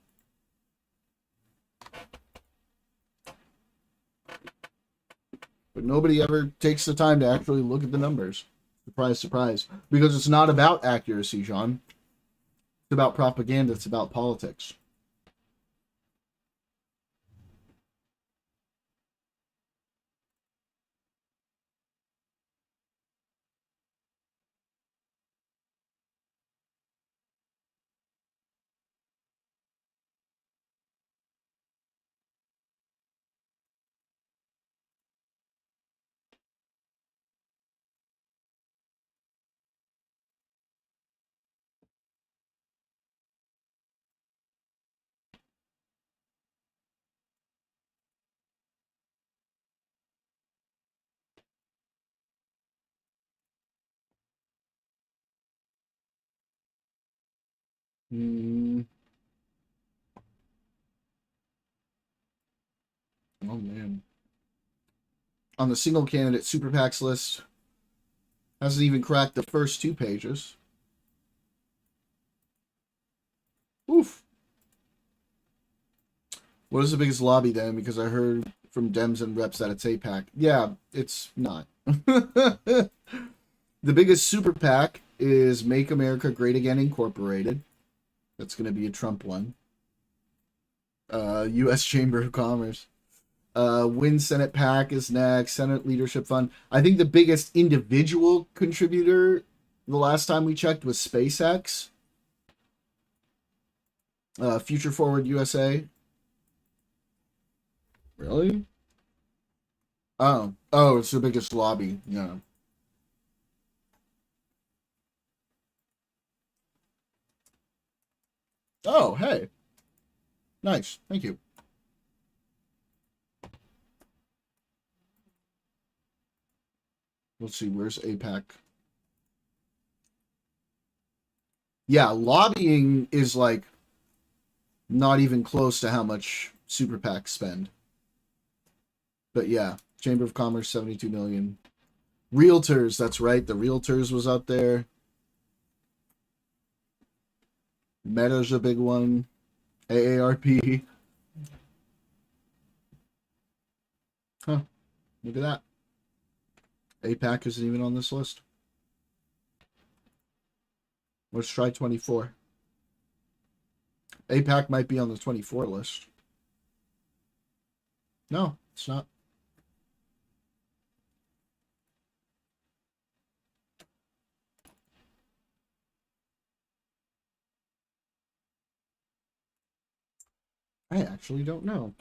But nobody ever takes the time to actually look at the numbers. Surprise, surprise. Because it's not about accuracy, John. It's about propaganda. It's about politics. Mm. Oh, man. On the single candidate super PACs list, hasn't even cracked the first 2 pages. Oof. What is the biggest lobby then? Because I heard from Dems and reps that it's APAC. Yeah, it's not. The biggest super PAC is Make America Great Again Incorporated. That's going to be a Trump one. U.S. Chamber of Commerce. Win Senate PAC is next. Senate Leadership Fund. I think the biggest individual contributor the last time we checked was SpaceX. Future Forward USA. Really? Oh, it's the biggest lobby. Yeah. Oh, hey. Nice. Thank you. Let's see. Where's APAC? Yeah, lobbying is like not even close to how much super PACs spend. But yeah, Chamber of Commerce, 72 million. Realtors, that's right. The Realtors was up there. Meta's a big one. AARP. Huh. Look at that. APAC isn't even on this list. Let's try 24. APAC might be on the 24 list. No, it's not. I actually don't know.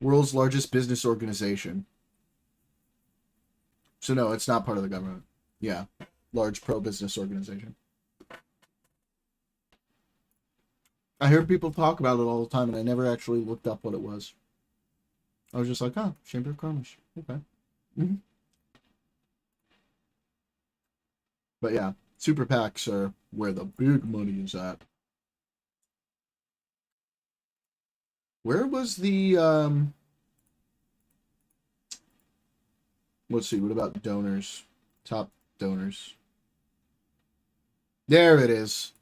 World's largest business organization. So no, it's not part of the government. Yeah. Large pro-business organization. I hear people talk about it all the time, and I never actually looked up what it was. I was just like, oh, Chamber of Commerce. Okay. Mm-hmm. But yeah, super PACs are where the big money is at. Where was the let's see, what about donors? Top donors. There it is.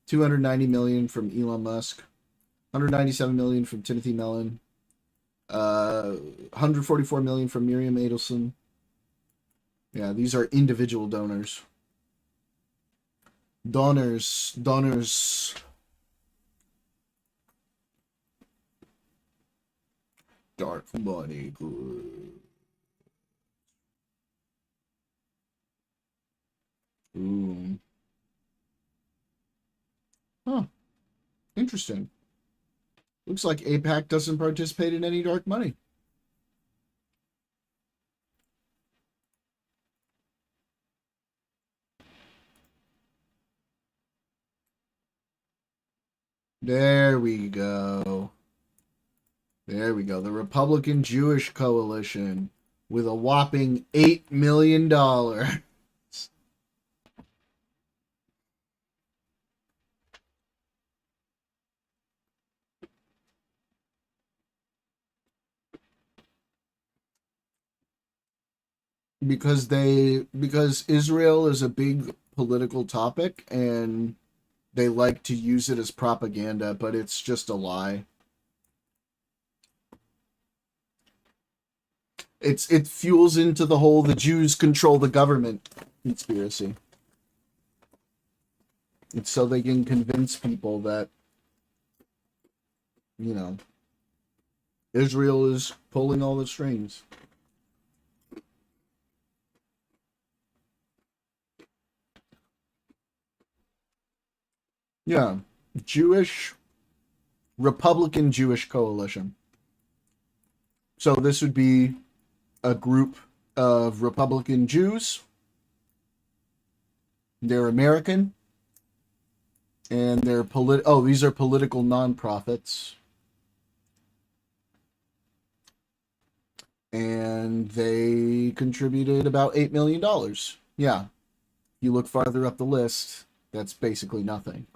290 million from Elon Musk. 197 million from Timothy Mellon. 144 million from Miriam Adelson. Yeah, these are individual donors. Donors. Dark money. Good. Ooh. Huh. Interesting. Looks like APAC doesn't participate in any dark money. There we go. There we go. The Republican Jewish Coalition with a whopping $8 million. Because Israel is a big political topic and they like to use it as propaganda, but it's just a lie. It fuels into the whole the Jews control the government conspiracy. It's so they can convince people that, you know, Israel is pulling all the strings. Yeah. Republican Jewish Coalition. So this would be a group of Republican Jews. They're American. And they're these are political nonprofits. And they contributed about $8 million. Yeah. You look farther up the list, that's basically nothing.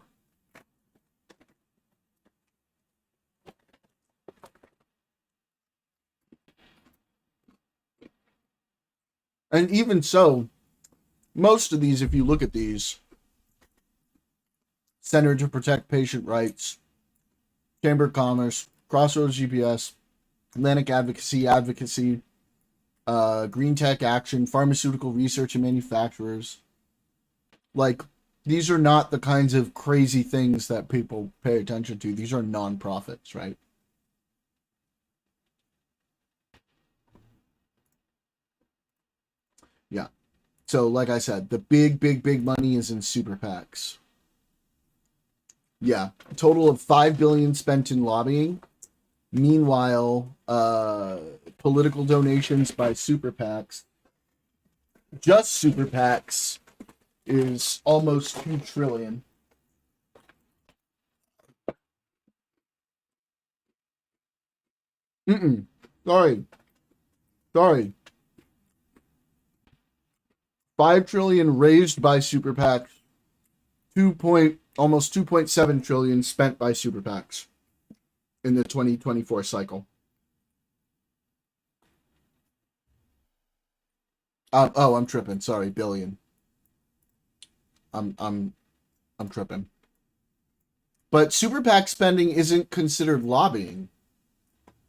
And even so, most of these, if you look at these, Center to Protect Patient Rights, Chamber of Commerce, Crossroads GPS, Atlantic Advocacy, Green Tech Action, Pharmaceutical Research and Manufacturers. Like, these are not the kinds of crazy things that people pay attention to. These are nonprofits, right? Yeah. So, like I said, the big money is in super PACs. Yeah, a total of $5 billion spent in lobbying. Meanwhile, political donations by super PACs, just super PACs, is almost 2 trillion. Mm-mm. Sorry. Sorry. 5 trillion raised by super PACs. Almost 2.7 trillion spent by super PACs in the 2024 cycle. I'm tripping. Sorry, billion. I'm tripping. But super PAC spending isn't considered lobbying,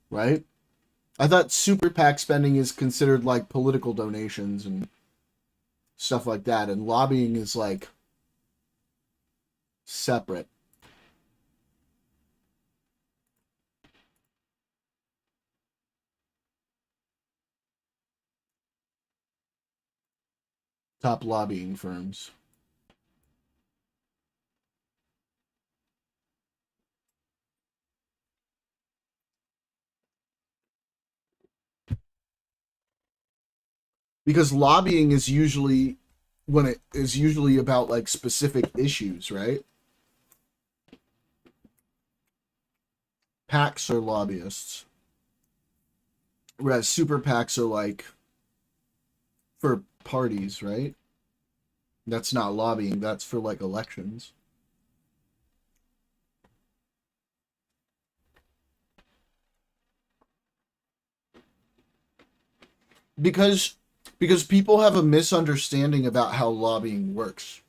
right? I thought super PAC spending is considered like political donations and stuff like that, and lobbying is like separate. Top lobbying firms. Because lobbying is usually when it is usually about like specific issues, right? PACs are lobbyists, whereas super PACs are like for parties, right? That's not lobbying, that's for like elections. Because people have a misunderstanding about how lobbying works.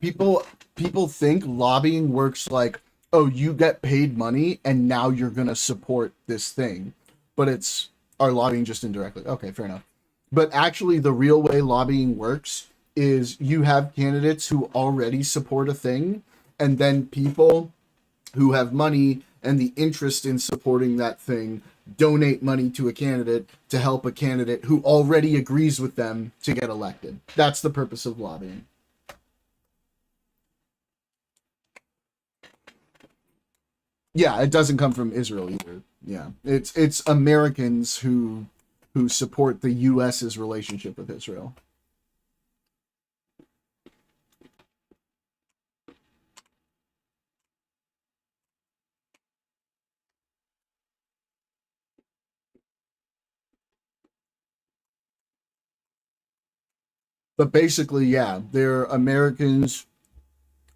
People people think lobbying works like, oh, you get paid money and now you're gonna support this thing. But it's our lobbying just indirectly. Okay, fair enough. But actually the real way lobbying works is you have candidates who already support a thing, and then people who have money and the interest in supporting that thing donate money to a candidate to help a candidate who already agrees with them to get elected. That's the purpose of lobbying. Yeah, it doesn't come from Israel either. Yeah, it's Americans who support the U.S.'s relationship with Israel. But basically, yeah, they're Americans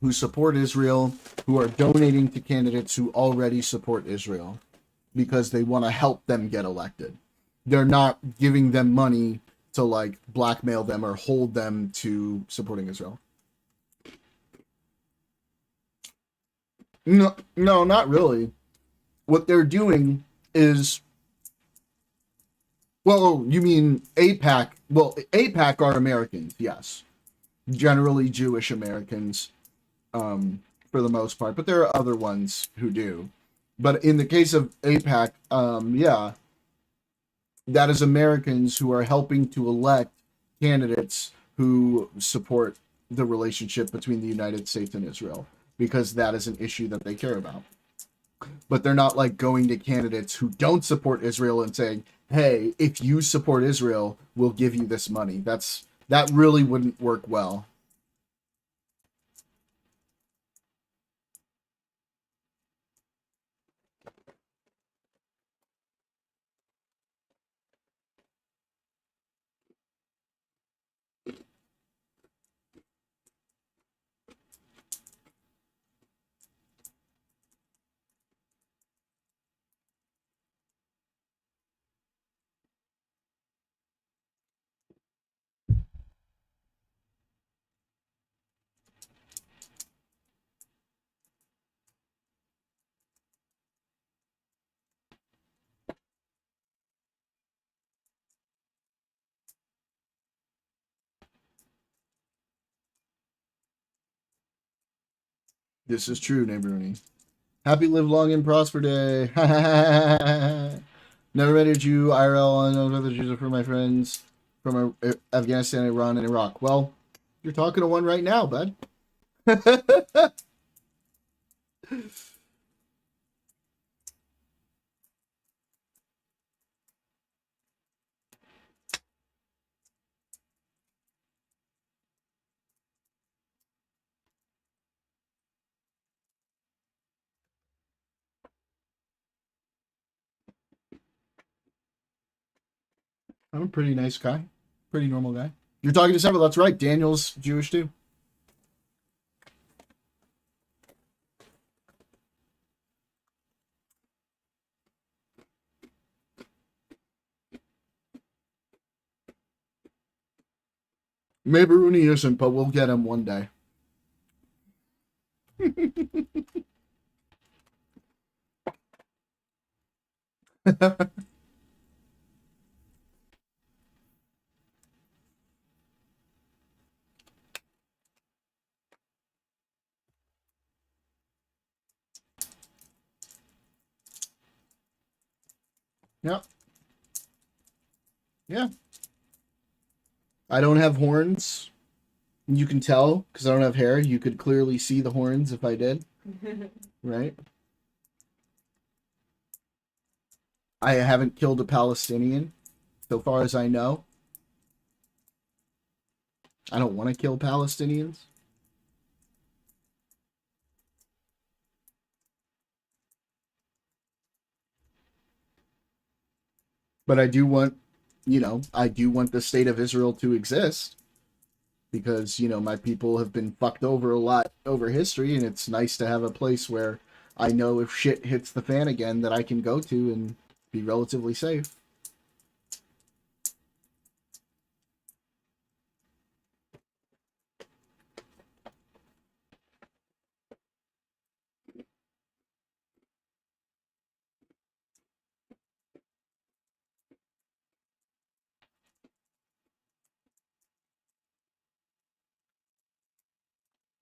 who support Israel who are donating to candidates who already support Israel because they want to help them get elected. They're not giving them money to like blackmail them or hold them to supporting Israel. No, no, not really. What they're doing is, well, you mean APAC? Well, APAC are Americans, yes, generally Jewish Americans, for the most part, but there are other ones who do. But in the case of APAC, yeah, that is Americans who are helping to elect candidates who support the relationship between the United States and Israel because that is an issue that they care about. But they're not like going to candidates who don't support Israel and saying, "Hey, if you support Israel, we'll give you this money." That really wouldn't work well. This is true, Neighborhood. Happy live long and prosper day. Never met a Jew IRL. I know other Jews are for my friends from Afghanistan, Iran, and Iraq. Well, you're talking to one right now, bud. I'm a pretty nice guy. Pretty normal guy. You're talking to several. That's right. Daniel's Jewish too. Maybe Rooney isn't, but we'll get him one day. Yep. Yeah. I don't have horns. You can tell because I don't have hair. You could clearly see the horns if I did. Right? I haven't killed a Palestinian, so far as I know. I don't want to kill Palestinians. But I do want, I do want the state of Israel to exist because, my people have been fucked over a lot over history, and it's nice to have a place where I know if shit hits the fan again that I can go to and be relatively safe.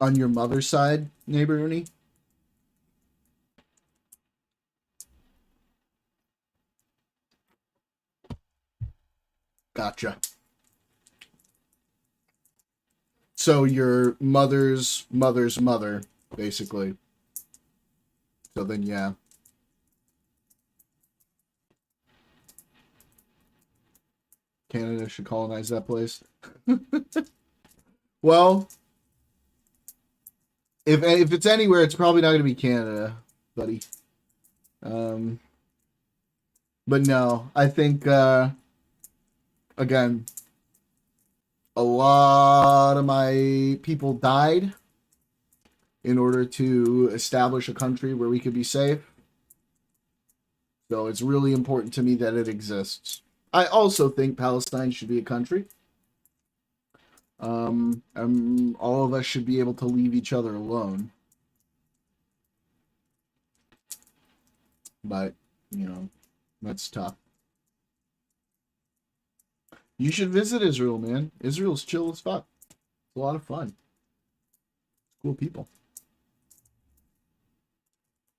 On your mother's side, neighbor Rooney? Gotcha. So your mother's mother's mother, basically. So then, yeah. Canada should colonize that place. Well, if it's anywhere, it's probably not going to be Canada, buddy. But no, I think, again, a lot of my people died in order to establish a country where we could be safe. So it's really important to me that it exists. I also think Palestine should be a country. All of us should be able to leave each other alone. But, that's tough. You should visit Israel, man. Israel's chill as fuck. It's a lot of fun. Cool people.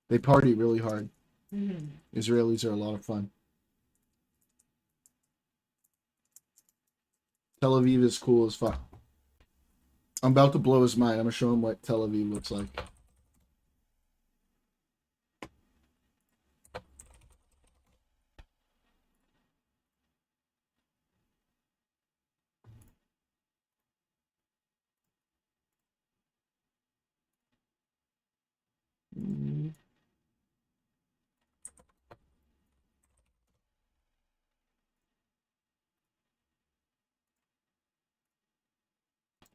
They party really hard. Israelis are a lot of fun. Tel Aviv is cool as fuck. I'm about to blow his mind. I'm going to show him what Tel Aviv looks like.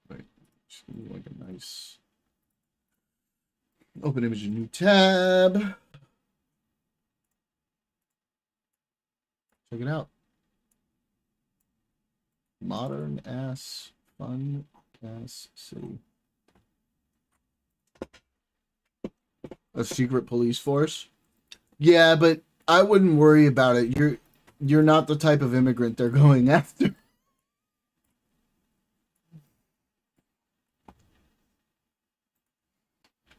Wait, just like a nice open image, a new tab. Check it out. Modern ass, fun ass city. A secret police force? Yeah, but I wouldn't worry about it. You're not the type of immigrant they're going after.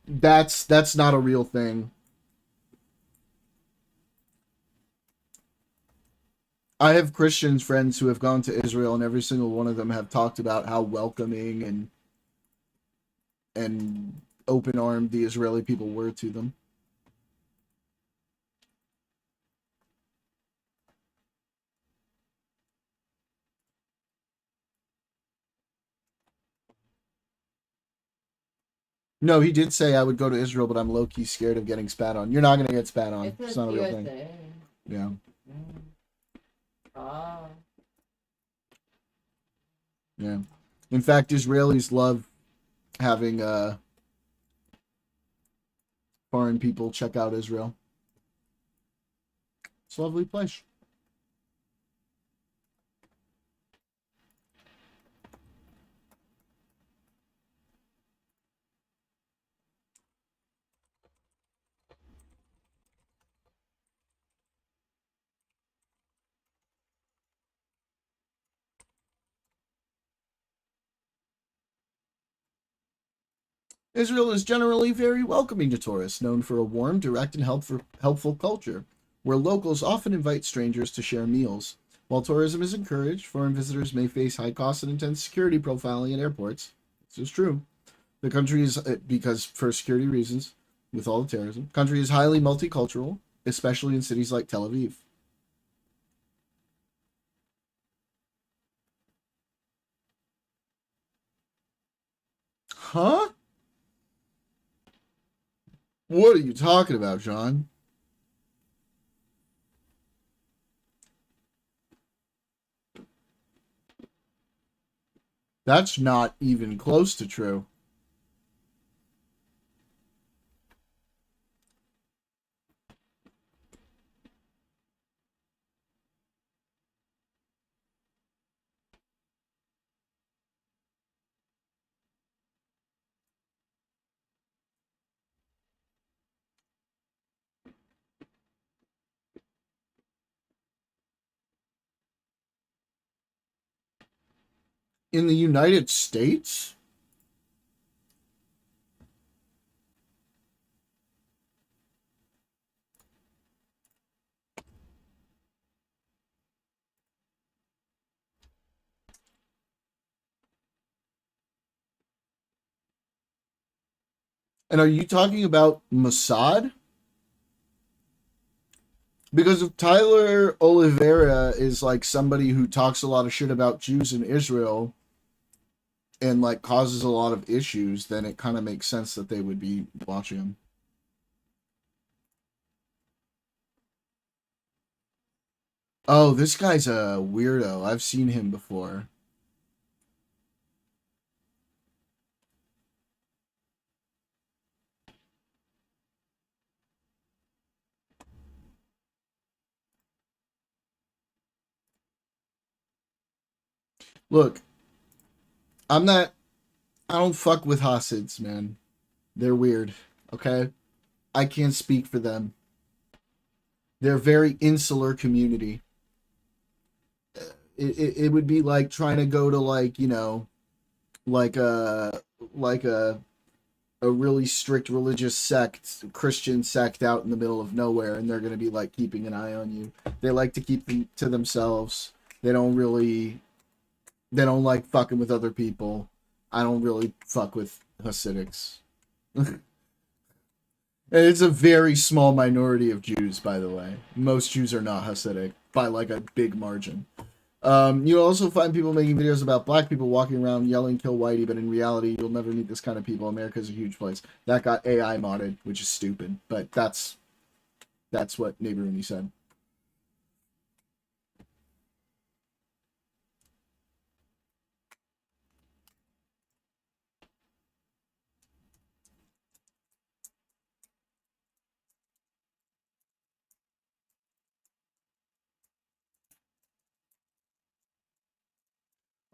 That's not a real thing. I have Christian friends who have gone to Israel, and every single one of them have talked about how welcoming and open armed the Israeli people were to them. No, he did say I would go to Israel, but I'm low key scared of getting spat on. You're not gonna get spat on. It's not a real thing. Yeah. Oh. Yeah. In fact, Israelis love having foreign people check out Israel. It's a lovely place. Israel is generally very welcoming to tourists, known for a warm, direct, and helpful culture, where locals often invite strangers to share meals. While tourism is encouraged, foreign visitors may face high costs and intense security profiling at airports. This is true. The country is, because for security reasons, with all the terrorism, country is highly multicultural, especially in cities like Tel Aviv. Huh? What are you talking about, John? That's not even close to true. In the United States? And are you talking about Mossad? Because if Tyler Oliveira is like somebody who talks a lot of shit about Jews in Israel and like causes a lot of issues, then it kind of makes sense that they would be watching him. Oh, this guy's a weirdo. I've seen him before. Look, I'm not. I don't fuck with Hasids, man. They're weird. Okay, I can't speak for them. They're a very insular community. It would be like trying to go to like like a really strict religious sect, Christian sect out in the middle of nowhere, and they're going to be like keeping an eye on you. They like to keep them to themselves. They don't like fucking with other people. I don't really fuck with Hasidics. And it's a very small minority of Jews, by the way. Most Jews are not Hasidic by like a big margin. You also find people making videos about black people walking around yelling "Kill Whitey," but in reality, you'll never meet this kind of people. America's a huge place. That got AI modded, which is stupid, but that's what Neighbor Rooney said.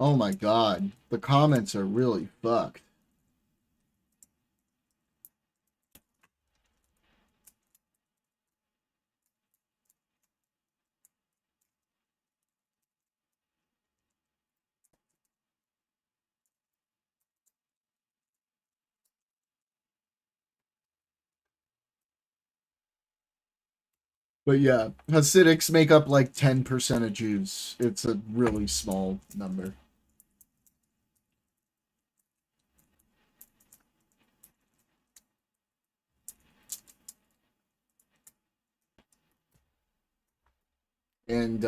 Oh my god, the comments are really fucked. But yeah, Hasidics make up like 10% of Jews. It's a really small number. And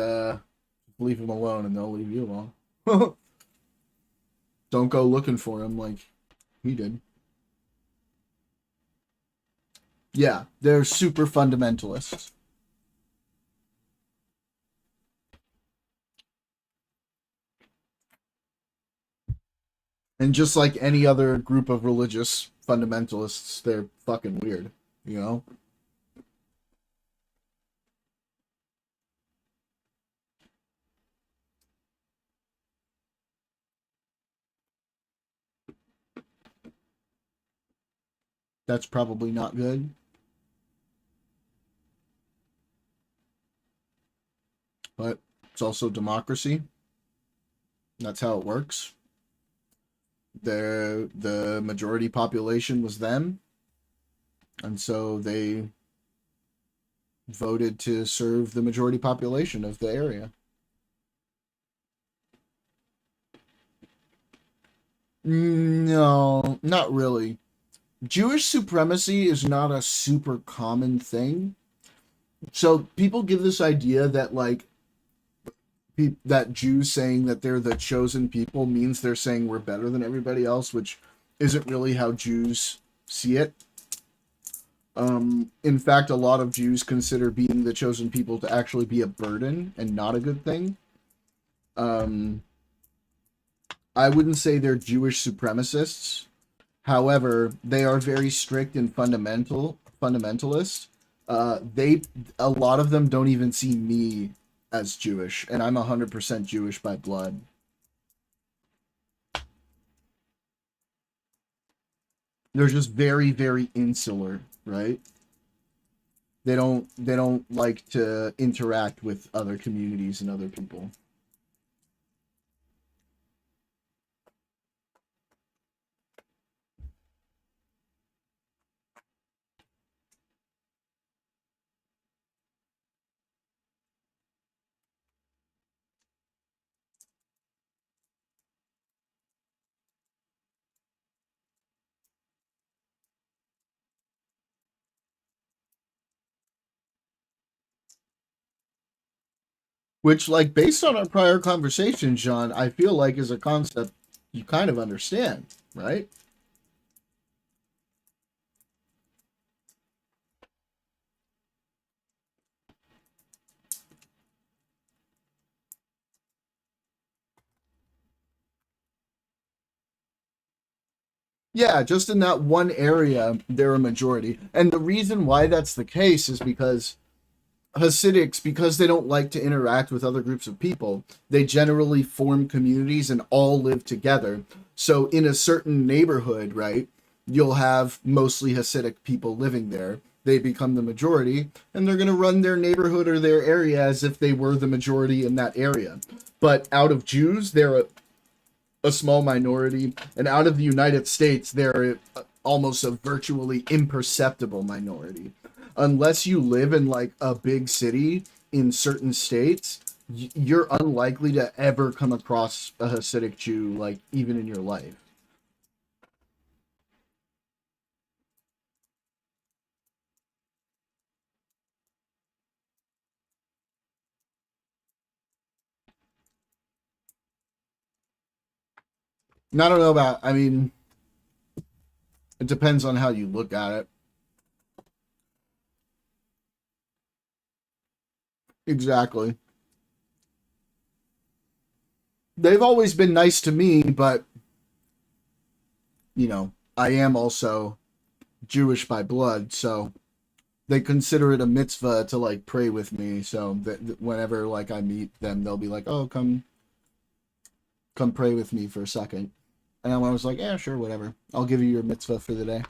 leave them alone and they'll leave you alone. Don't go looking for him like he did. Yeah, they're super fundamentalists. And just like any other group of religious fundamentalists, they're fucking weird, you know? That's probably not good. But it's also democracy. That's how it works. The majority population was them, and so they voted to serve the majority population of the area. No, not really. Jewish supremacy is not a super common thing. So people give this idea that like that Jews saying that they're the chosen people means they're saying we're better than everybody else, which isn't really how Jews see it. In fact, a lot of Jews consider being the chosen people to actually be a burden and not a good thing. Um, I wouldn't say they're Jewish supremacists. However, they are very strict and fundamentalist. They a lot of them don't even see me as Jewish, and I'm 100% Jewish by blood. They're just very, very insular, right? They don't like to interact with other communities and other people. Which, like, based on our prior conversation, John, I feel like is a concept you kind of understand, right? Yeah, just in that one area, they're a majority. And the reason why that's the case is because Hasidics, because they don't like to interact with other groups of people, they generally form communities and all live together. So in a certain neighborhood, right, you'll have mostly Hasidic people living there. They become the majority, and they're going to run their neighborhood or their area as if they were the majority in that area. But out of Jews, they're a small minority, and out of the United States, they're almost a virtually imperceptible minority. Unless you live in like a big city in certain states, you're unlikely to ever come across a Hasidic Jew, like even in your life. And I don't know about, I mean, it depends on how you look at it. Exactly. They've always been nice to me, but, I am also Jewish by blood, so they consider it a mitzvah to like pray with me. So that whenever like I meet them, they'll be like, "Oh, come pray with me for a second." And I was like, "Yeah, sure, whatever. I'll give you your mitzvah for the day."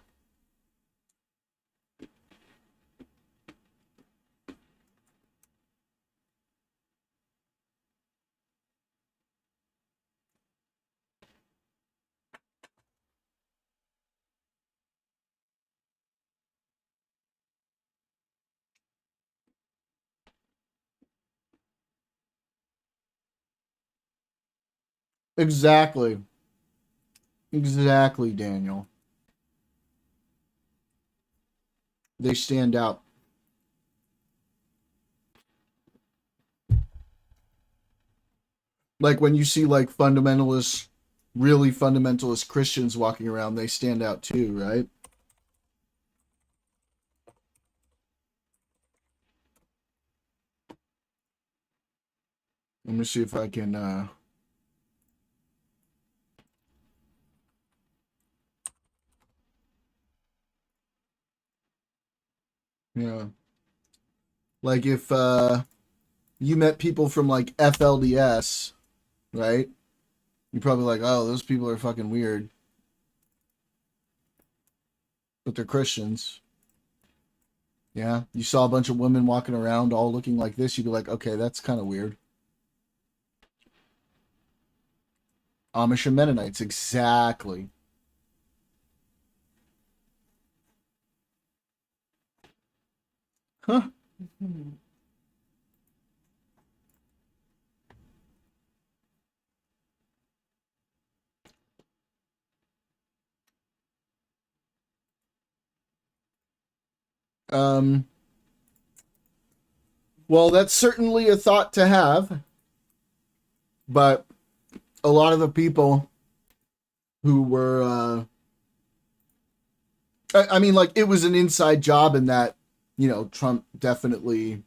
Exactly. Exactly, Daniel. They stand out. Like when you see like fundamentalist, really fundamentalist Christians walking around, they stand out too, right? Let me see if I can Yeah. Like if you met people from like FLDS, right? You're probably like, oh, those people are fucking weird. But they're Christians. Yeah. You saw a bunch of women walking around all looking like this, you'd be like, okay, that's kind of weird. Amish and Mennonites, exactly. Huh. Mhm. Um, well, that's certainly a thought to have, but a lot of the people who were, I mean, like, it was an inside job in that, Trump definitely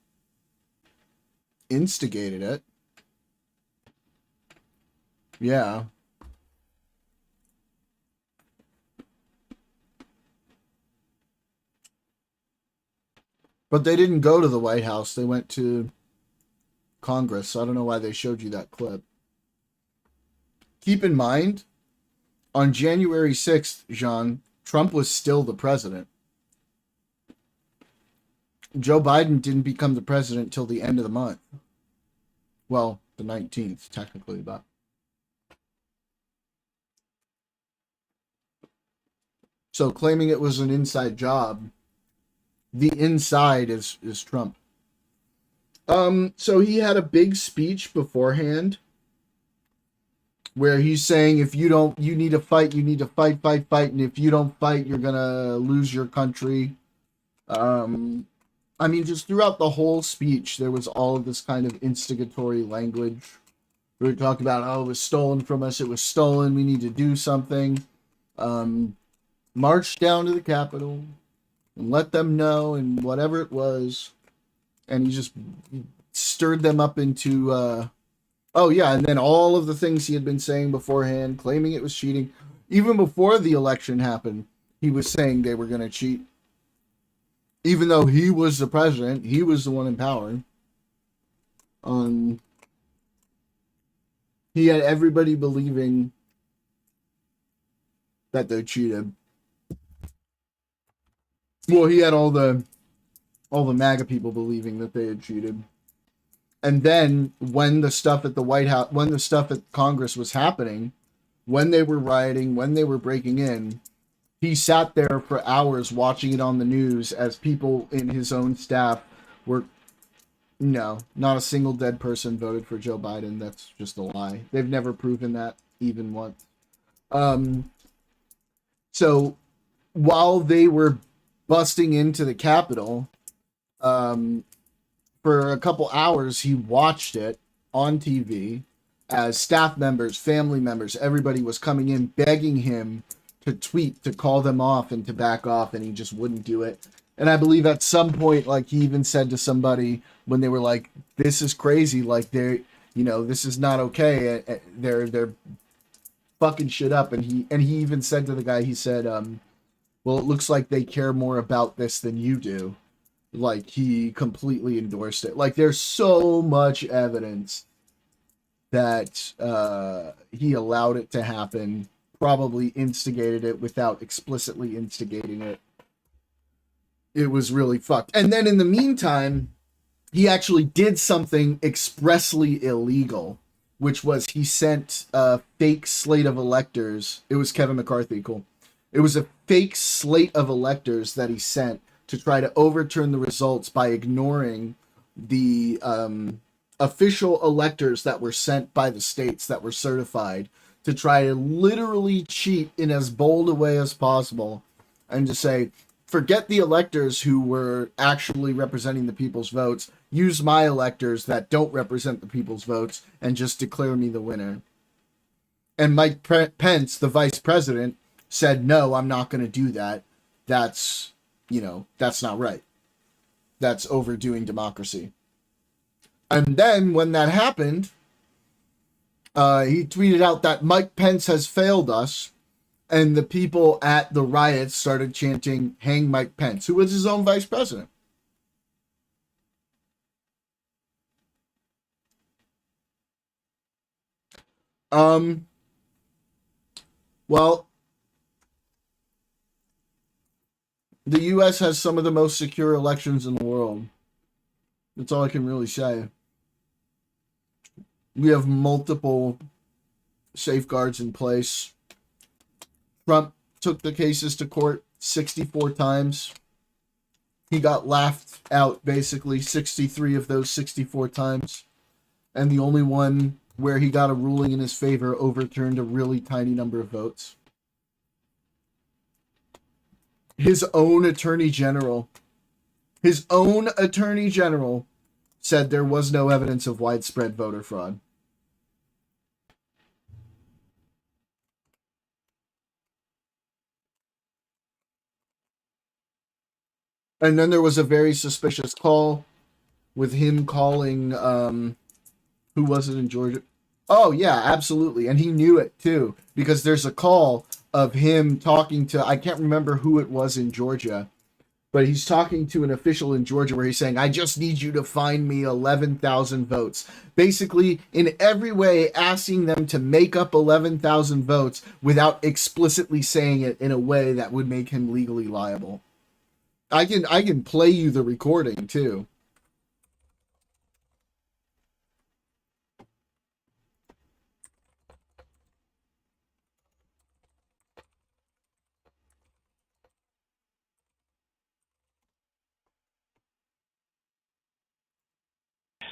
instigated it. Yeah. But they didn't go to the White House. They went to Congress. So I don't know why they showed you that clip. Keep in mind, on January 6th, Jean, Trump was still the president. Joe Biden didn't become the president till the end of the month. Well, the 19th, technically, but. So claiming it was an inside job, the inside is Trump. So he had a big speech beforehand where he's saying if you don't, you need to fight, fight, and if you don't fight, you're gonna lose your country. I mean, just throughout the whole speech, there was all of this kind of instigatory language. We were talking about, oh, it was stolen from us, it was stolen, we need to do something. March down to the Capitol and let them know, and whatever it was. And he just stirred them up into, oh, yeah, and then all of the things he had been saying beforehand, claiming it was cheating. Even before the election happened, he was saying they were going to cheat. Even though he was the president, he was the one in power. He had everybody believing that they cheated. Well, he had all the MAGA people believing that they had cheated. And then when the stuff at the White House, when the stuff at Congress was happening, when they were rioting, when they were breaking in, he sat there for hours watching it on the news as people in his own staff were, no, not a single dead person voted for Joe Biden. That's just a lie. They've never proven that even once. So while they were busting into the Capitol, for a couple hours, he watched it on TV as staff members, family members, everybody was coming in begging him to tweet, to call them off and to back off, and he just wouldn't do it. And I believe at some point, like, he even said to somebody when they were like, this is crazy, like, they're, this is not okay, they're fucking shit up. And he even said to the guy, he said, well, it looks like they care more about this than you do. Like, he completely endorsed it. Like, there's so much evidence that he allowed it to happen, probably instigated it without explicitly instigating it. It was really fucked. And then in the meantime, he actually did something expressly illegal, which was he sent a fake slate of electors. It was Kevin McCarthy, cool. It was a fake slate of electors that he sent to try to overturn the results by ignoring the official electors that were sent by the states that were certified, to try to literally cheat in as bold a way as possible and to say, forget the electors who were actually representing the people's votes, use my electors that don't represent the people's votes and just declare me the winner. And Mike Pence, the vice president, said, no, I'm not going to do that. That's not right. That's overdoing democracy. And then when that happened, he tweeted out that Mike Pence has failed us. And the people at the riots started chanting, hang Mike Pence, who was his own vice president. Well, the U.S. has some of the most secure elections in the world. That's all I can really say. We have multiple safeguards in place. Trump took the cases to court 64 times. He got laughed out basically 63 of those 64 times. And the only one where he got a ruling in his favor overturned a really tiny number of votes. His own attorney general said there was no evidence of widespread voter fraud. And then there was a very suspicious call with him calling, who was it in Georgia? Oh, yeah, absolutely. And he knew it, too, because there's a call of him talking to, I can't remember who it was in Georgia, but he's talking to an official in Georgia where he's saying, I just need you to find me 11,000 votes. Basically, in every way, asking them to make up 11,000 votes without explicitly saying it in a way that would make him legally liable. I can play you the recording, too.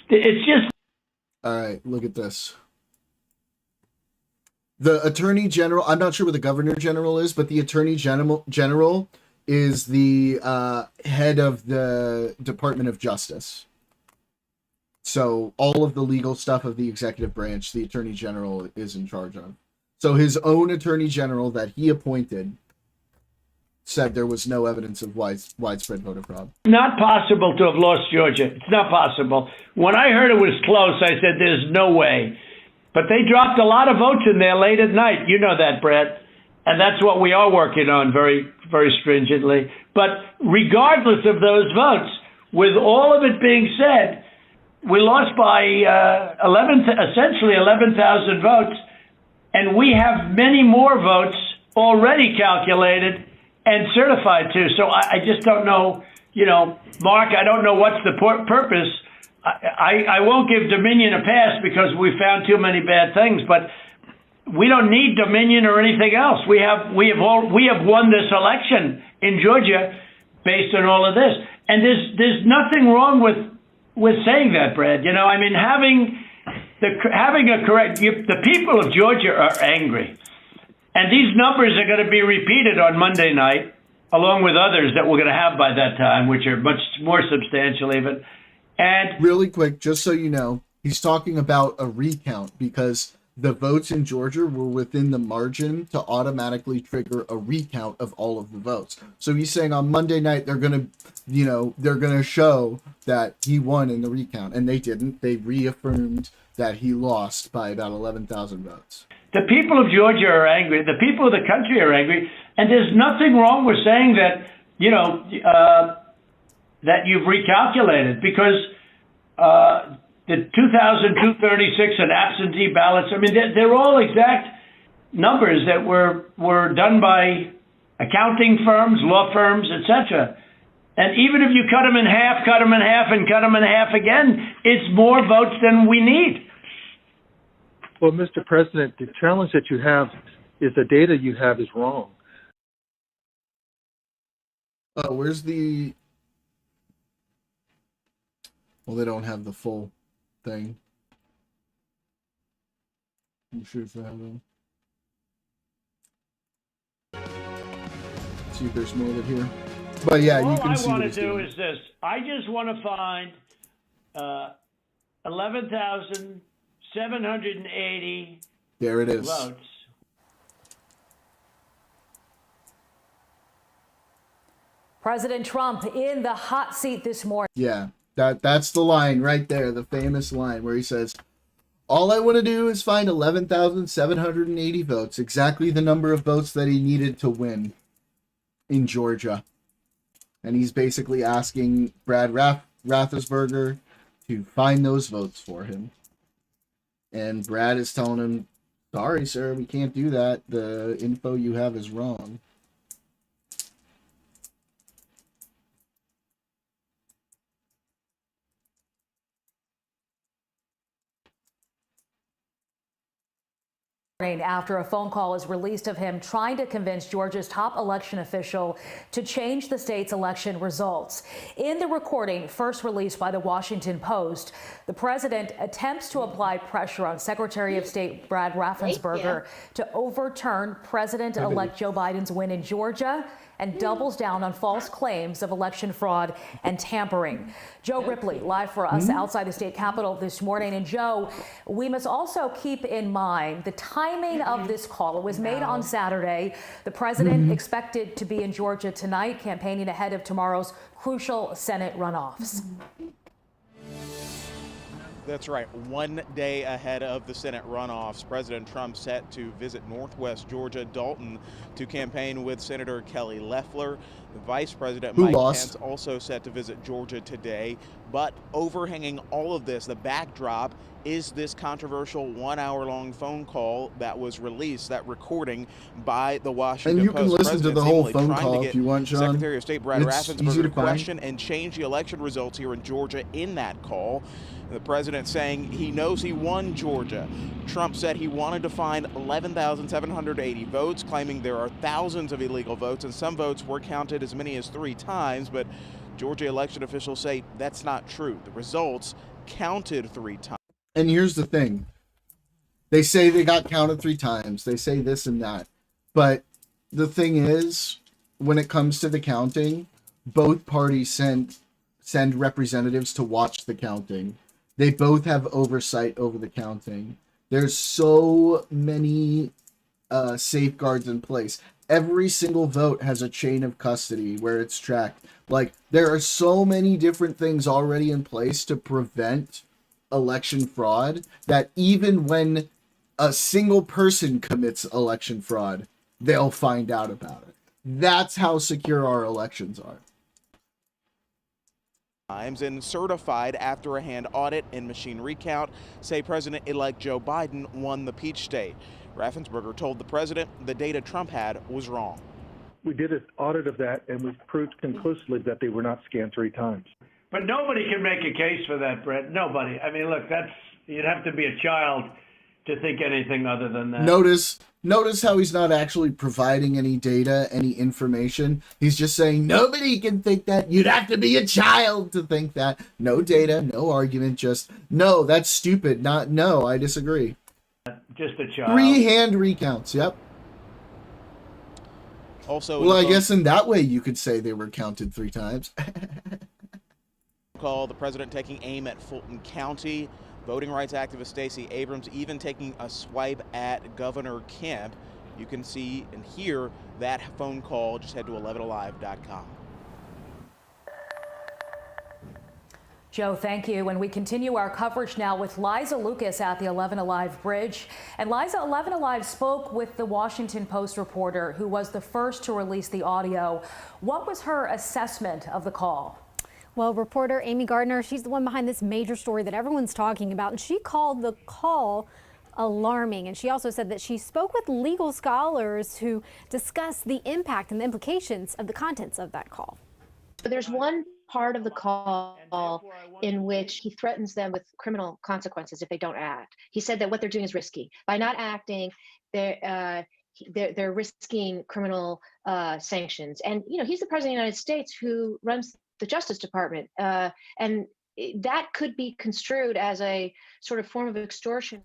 It's just... All right, look at this. The Attorney General, I'm not sure what the Governor General is, but the Attorney General is the head of the Department of Justice. So all of the legal stuff of the executive branch, the Attorney General is in charge of. So his own Attorney General that he appointed said there was no evidence of widespread voter fraud. Not possible to have lost Georgia. It's not possible. When I heard it was close, I said, there's no way. But they dropped a lot of votes in there late at night. You know that, Brett. And that's what we are working on very, very stringently. But regardless of those votes, with all of it being said, we lost by essentially 11,000 votes. And we have many more votes already calculated and certified to. So I just don't know, Mark, I don't know what's the purpose. I won't give Dominion a pass because we found too many bad things, but we don't need Dominion or anything else. We have won this election in Georgia based on all of this. And there's nothing wrong with saying that, Brad. I mean, having a correct, the people of Georgia are angry. And these numbers are going to be repeated on Monday night, along with others that we're going to have by that time, which are much more substantial even. And really quick, just so you know, he's talking about a recount because the votes in Georgia were within the margin to automatically trigger a recount of all of the votes. So he's saying on Monday night, they're going to show that he won in the recount, and they didn't. They reaffirmed that he lost by about 11,000 votes. The people of Georgia are angry. The people of the country are angry. And there's nothing wrong with saying that, that you've recalculated, because the 2,236 and absentee ballots, I mean, they're all exact numbers that were done by accounting firms, law firms, etc. And even if you cut them in half, and cut them in half again, it's more votes than we need. Well, Mr. President, the challenge that you have is the data you have is wrong. Where's the... Well, they don't have the full thing. I'm sure if they have them. See if there's more of it here. But yeah, you can see what it's doing. All I want to do is this. I just want to find 11,780 there it is. Votes. President Trump in the hot seat this morning. Yeah, that's the line right there, the famous line where he says, all I want to do is find 11,780 votes, exactly the number of votes that he needed to win in Georgia. And he's basically asking Brad Raffensperger to find those votes for him. And Brad is telling him, Sorry, sir, we can't do that. The info you have is wrong. After a phone call is released of him trying to convince Georgia's top election official to change the state's election results. In the recording, first released by the Washington Post, the president attempts to apply pressure on Secretary of State Brad Raffensperger to overturn President-elect Joe Biden's win in Georgia and doubles down on false claims of election fraud and tampering. Joe Ripley, live for us outside the state capitol this morning. And Joe, we must also keep in mind the timing of this call. It was made on Saturday. The president expected to be in Georgia tonight, campaigning ahead of tomorrow's crucial Senate runoffs. That's right. 1 day ahead of the Senate runoffs, President Trump set to visit Northwest Georgia, Dalton, to campaign with Senator Kelly Loeffler. The Vice President Mike Pence also set to visit Georgia today. But overhanging all of this, the backdrop, is this controversial 1 hour long phone call that was released, that recording by the Washington Post. And you can listen to the whole phone call if you want, John. Secretary of State Brad Raffensperger to question and change the election results here in Georgia in that call. The president saying he knows he won Georgia. Trump said he wanted to find 11,780 votes, claiming there are thousands of illegal votes and some votes were counted as many as 3 times. But Georgia election officials say that's not true. The results counted 3 times. And here's the thing. They say they got counted 3 times. They say this and that. But the thing is, when it comes to the counting, both parties send representatives to watch the counting. They both have oversight over the counting. There's so many safeguards in place. Every single vote has a chain of custody where it's tracked. Like, there are so many different things already in place to prevent election fraud that even when a single person commits election fraud, they'll find out about it. That's how secure our elections are. And certified after a hand audit and machine recount, say President-elect Joe Biden won the Peach State. Raffensperger told the president the data Trump had was wrong. We did an audit of that, and we proved conclusively that they were not scanned 3 times. But nobody can make a case for that, Brett. Nobody. I mean, look, you'd have to be a child to think anything other than that. Notice how he's not actually providing any data, any information. He's just saying nobody can think that. You'd have to be a child to think that. No data, no argument, just no, that's stupid. No, I disagree. Just a child. 3 hand recounts, yep. Also, well, I guess in that way you could say they were counted 3 times. Call the president taking aim at Fulton County. Voting rights activist Stacey Abrams even taking a swipe at Governor Kemp. You can see and hear that phone call. Just head to 11alive.com. Joe, thank you. And we continue our coverage now with Liza Lucas at the 11 Alive Bridge. And Liza, 11 Alive spoke with the Washington Post reporter who was the first to release the audio. What was her assessment of the call? Well, reporter Amy Gardner, she's the one behind this major story that everyone's talking about, and she called the call alarming. And she also said that she spoke with legal scholars who discussed the impact and the implications of the contents of that call. There's one part of the call in which he threatens them with criminal consequences if they don't act. He said that what they're doing is risky. By not acting, they're risking criminal sanctions. And, you know, he's the president of the United States who runs the Justice Department. And that could be construed as a sort of form of extortion.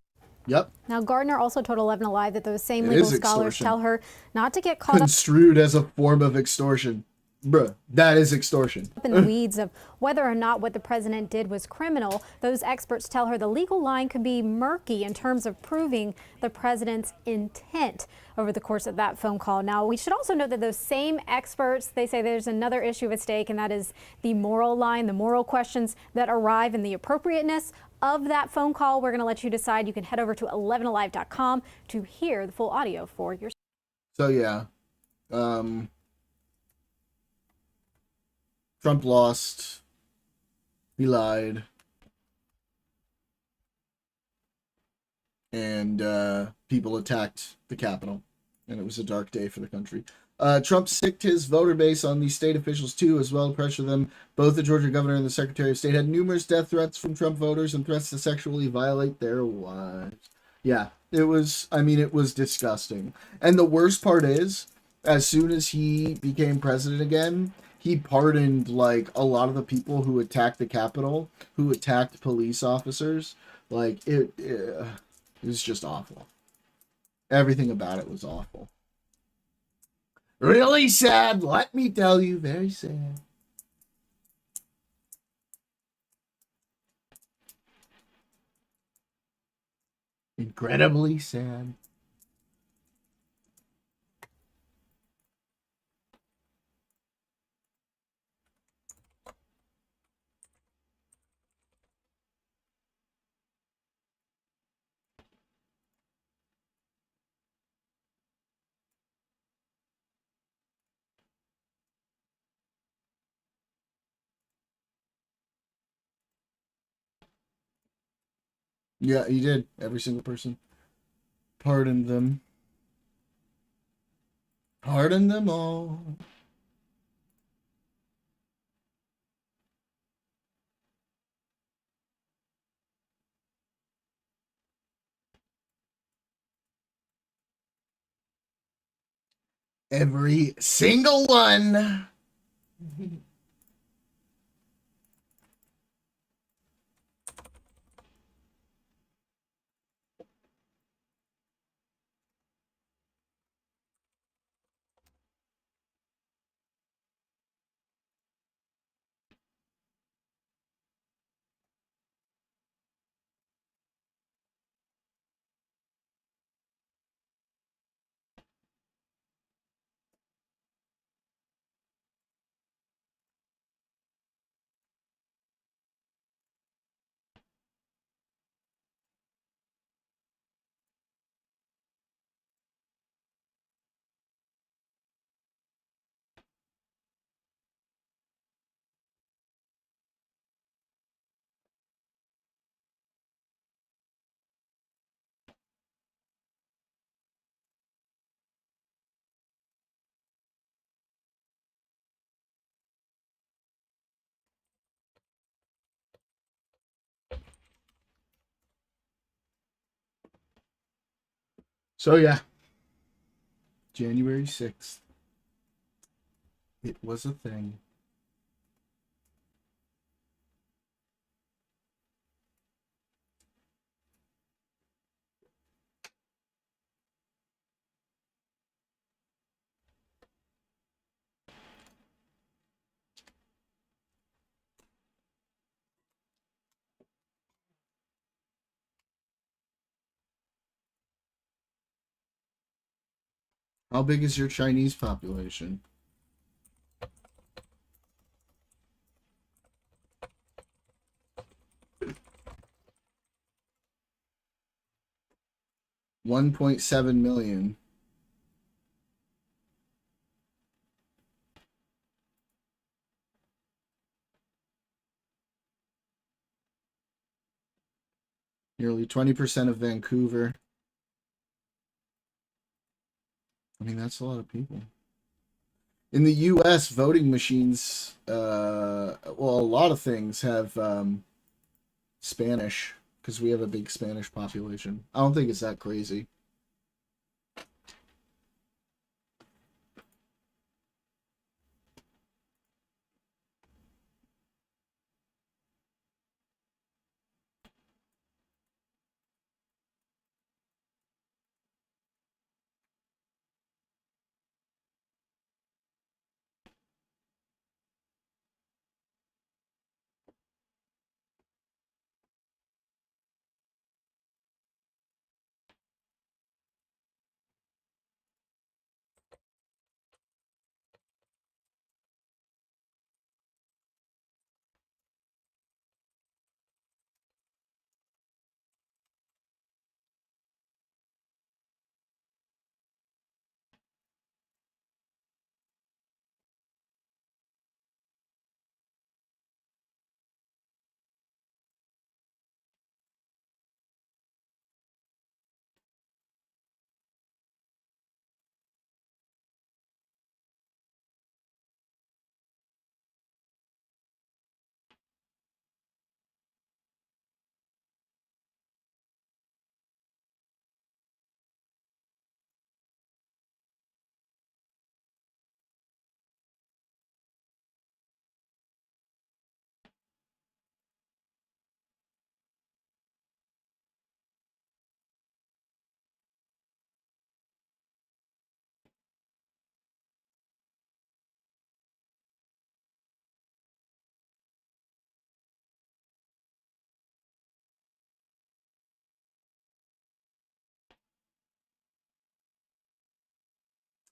Yep. Now, Gardner also told 11 Alive that those same legal scholars tell her not to get caught construed as a form of extortion. Bruh, that is extortion. Up in the weeds of whether or not what the president did was criminal. Those experts tell her the legal line could be murky in terms of proving the president's intent over the course of that phone call. Now, we should also note that those same experts, they say there's another issue at stake, and that is the moral line, the moral questions that arrive in the appropriateness of that phone call. We're going to let you decide. You can head over to 11alive.com to hear the full audio for yourself. So, yeah. Trump lost. He lied. and people attacked the Capitol, and it was a dark day for the country. Trump sicked his voter base on these state officials too, as well to pressure them. Both the Georgia governor and the Secretary of State had numerous death threats from Trump voters and threats to sexually violate their wives. Yeah, it was, I mean, it was disgusting. And the worst part is, as soon as he became president again, he pardoned like a lot of the people who attacked the Capitol, who attacked police officers. Like it was just awful. Everything about it was awful. Really sad, let me tell you, very sad. Incredibly sad. Yeah, he did. Every single person. Pardoned them. Pardon them all. Every single one. So yeah, January 6th. It was a thing. How big is your Chinese population? $1.7 million. Nearly 20% of Vancouver. I mean, that's a lot of people. In the U.S., voting machines, well, a lot of things have Spanish, because we have a big Spanish population. I don't think it's that crazy.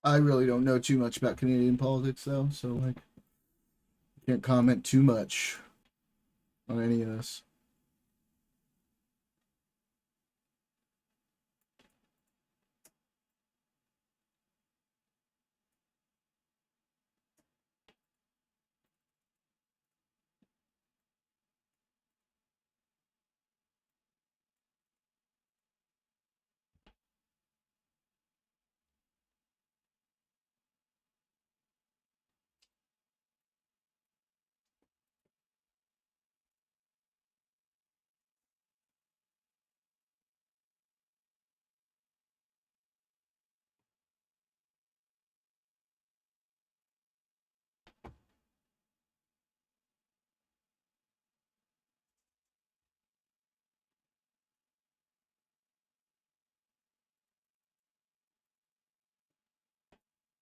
I really don't know too much about Canadian politics, though, so like, can't comment too much on any of this.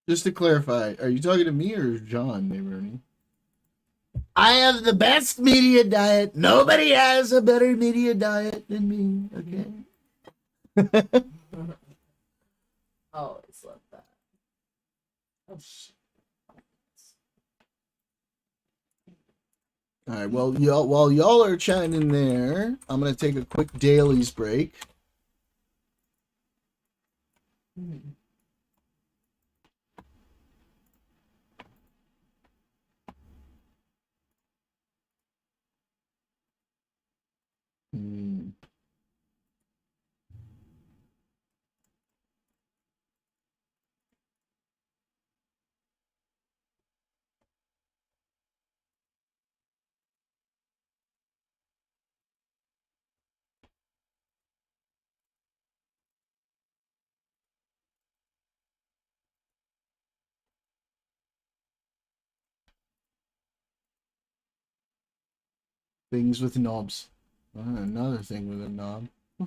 Just to clarify, are you talking to me or John, Bernie? I have the best media diet. Nobody has a better media diet than me. Okay. Always love that. Oh shit. All right. Well, while y'all are chatting in there, I'm gonna take a quick dailies break. Hmm. Things with knobs. Another thing with a knob. I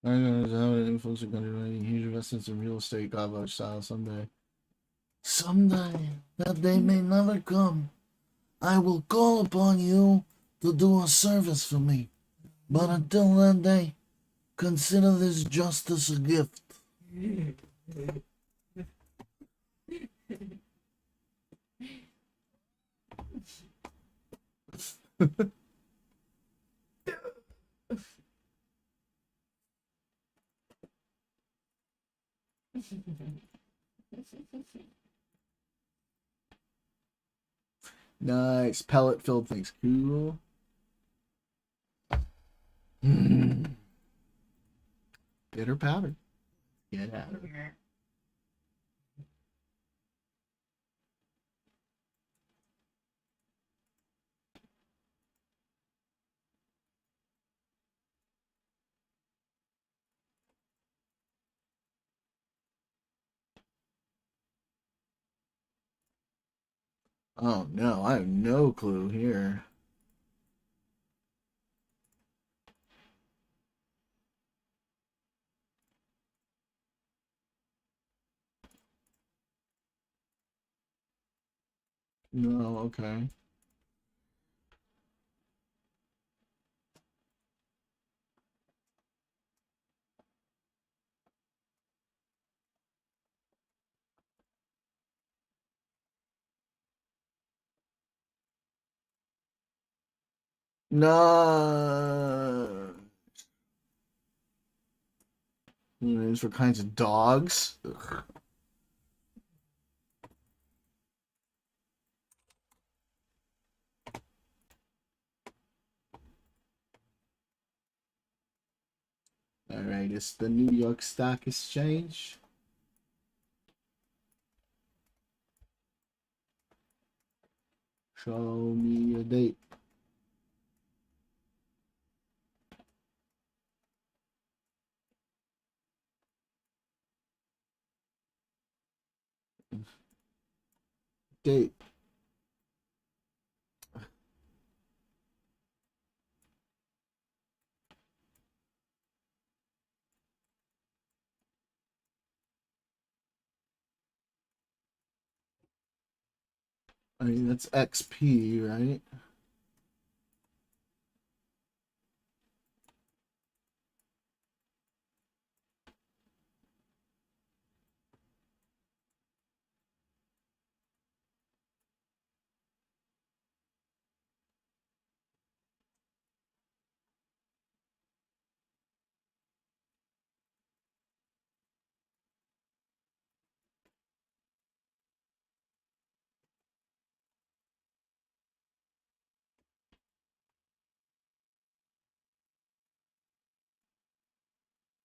don't know how influence are going to do huge investments in real estate, garbage style someday. Someday, that day may never come. I will call upon you to do a service for me. But until that day, consider this justice a gift. Nice. Pellet filled things. Cool. Bitter powder. Get out of here. Oh no, I have no clue here. No, okay. No. Names for kinds of dogs. Ugh. All right, it's the New York Stock Exchange. Show me a date. Date. I mean, that's XP, right?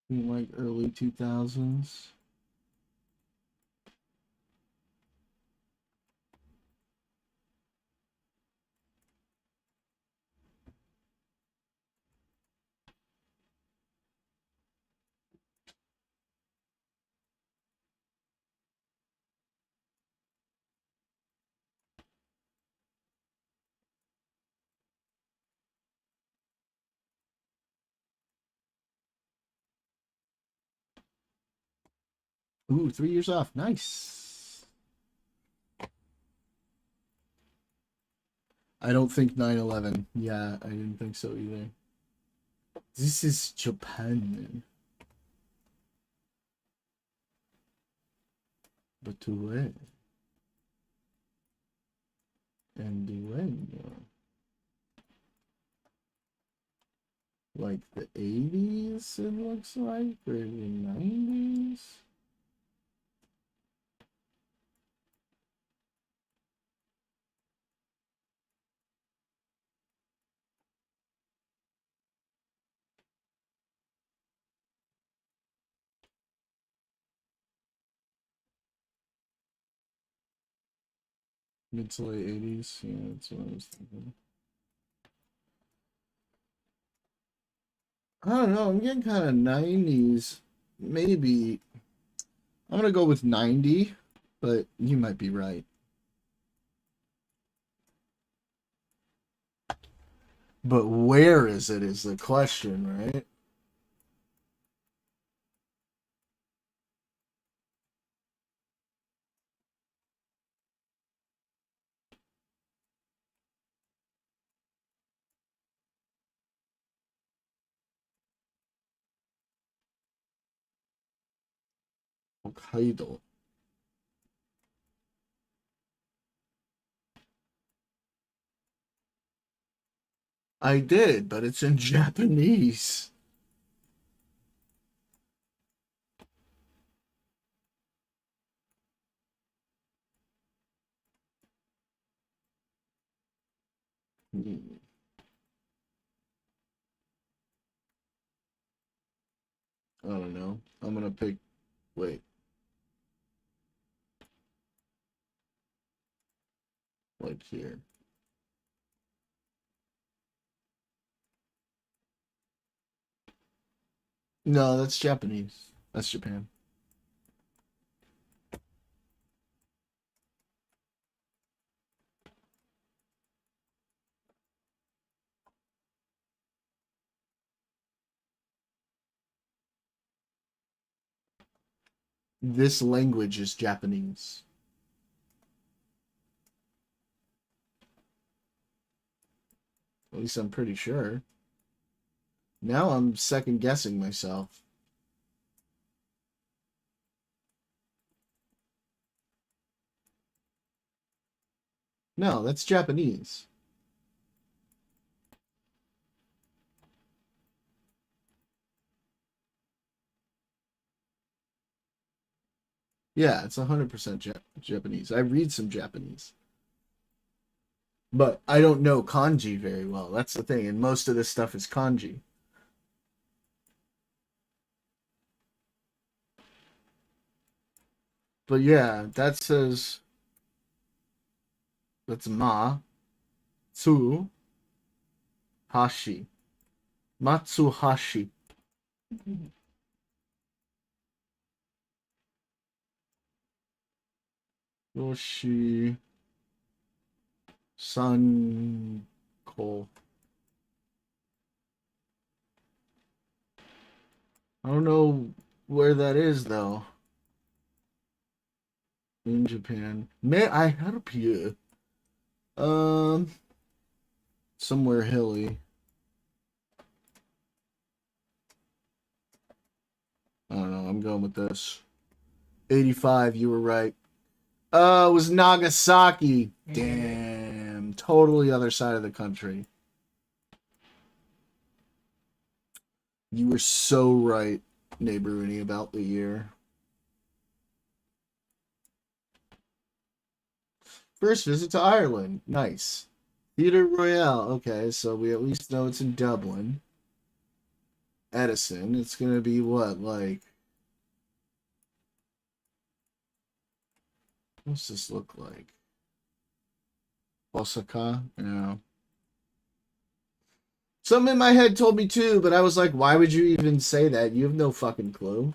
In like early 2000s. Ooh, 3 years off. Nice. I don't think 9/11. Yeah, I didn't think so either. This is Japan. But to where? And when? Like the 80s, it looks like, or the 90s? Mid to late 80s. Yeah, that's what I was thinking. I don't know. I'm getting kind of 90s. Maybe. I'm going to go with 90, but you might be right. But where is it is the question, right? Hokkaido. I did, but it's in Japanese. I don't know. I'm gonna pick. Wait. Like here. No, that's Japanese. That's Japan. This language is Japanese. At least I'm pretty sure. Now I'm second guessing myself. No, that's Japanese. Yeah, it's 100% Japanese. I read some Japanese. But I don't know kanji very well. That's the thing. And most of this stuff is kanji. But yeah, that says that's ma, tsu, hashi. Matsuhashi. Yoshi. Sanko. I don't know where that is though. In Japan. May I help you? Somewhere hilly. I don't know. I'm going with this. 85. You were right. It was Nagasaki. Damn. Totally other side of the country. You were so right, Neighbor Rooney, about the year. First visit to Ireland. Nice. Theatre Royale. Okay, so we at least know it's in Dublin. Edison. It's going to be what? Like, what's this look like? Osaka? Yeah. Something in my head told me too, but I was like, why would you even say that? You have no fucking clue.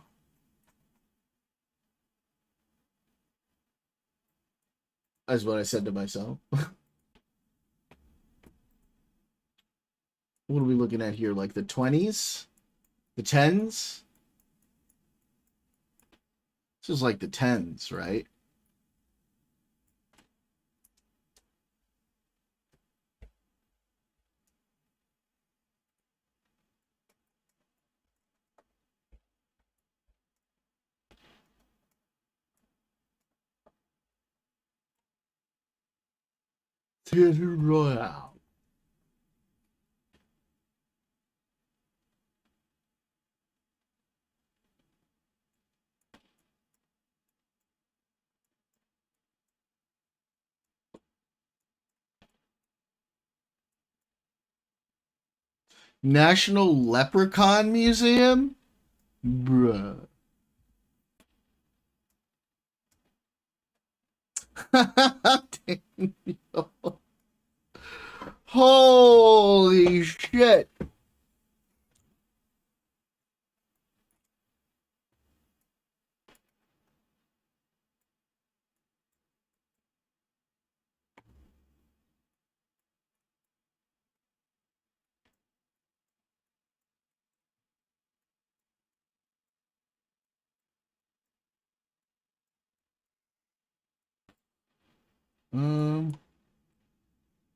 That's what I said to myself. What are we looking at here? Like the 20s? The 10s? This is like the 10s, right? Theatre Royale. National Leprechaun Museum? Bruh. Holy shit.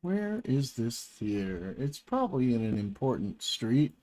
Where is this theater? It's probably in an important street.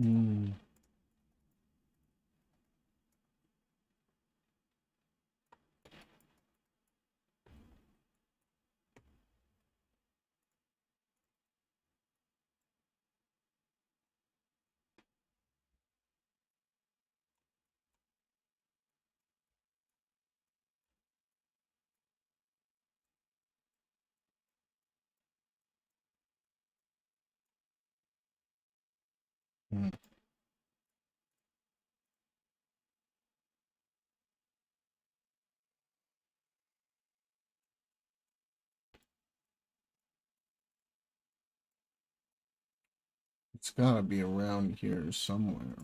Hmm. It's gotta be around here somewhere.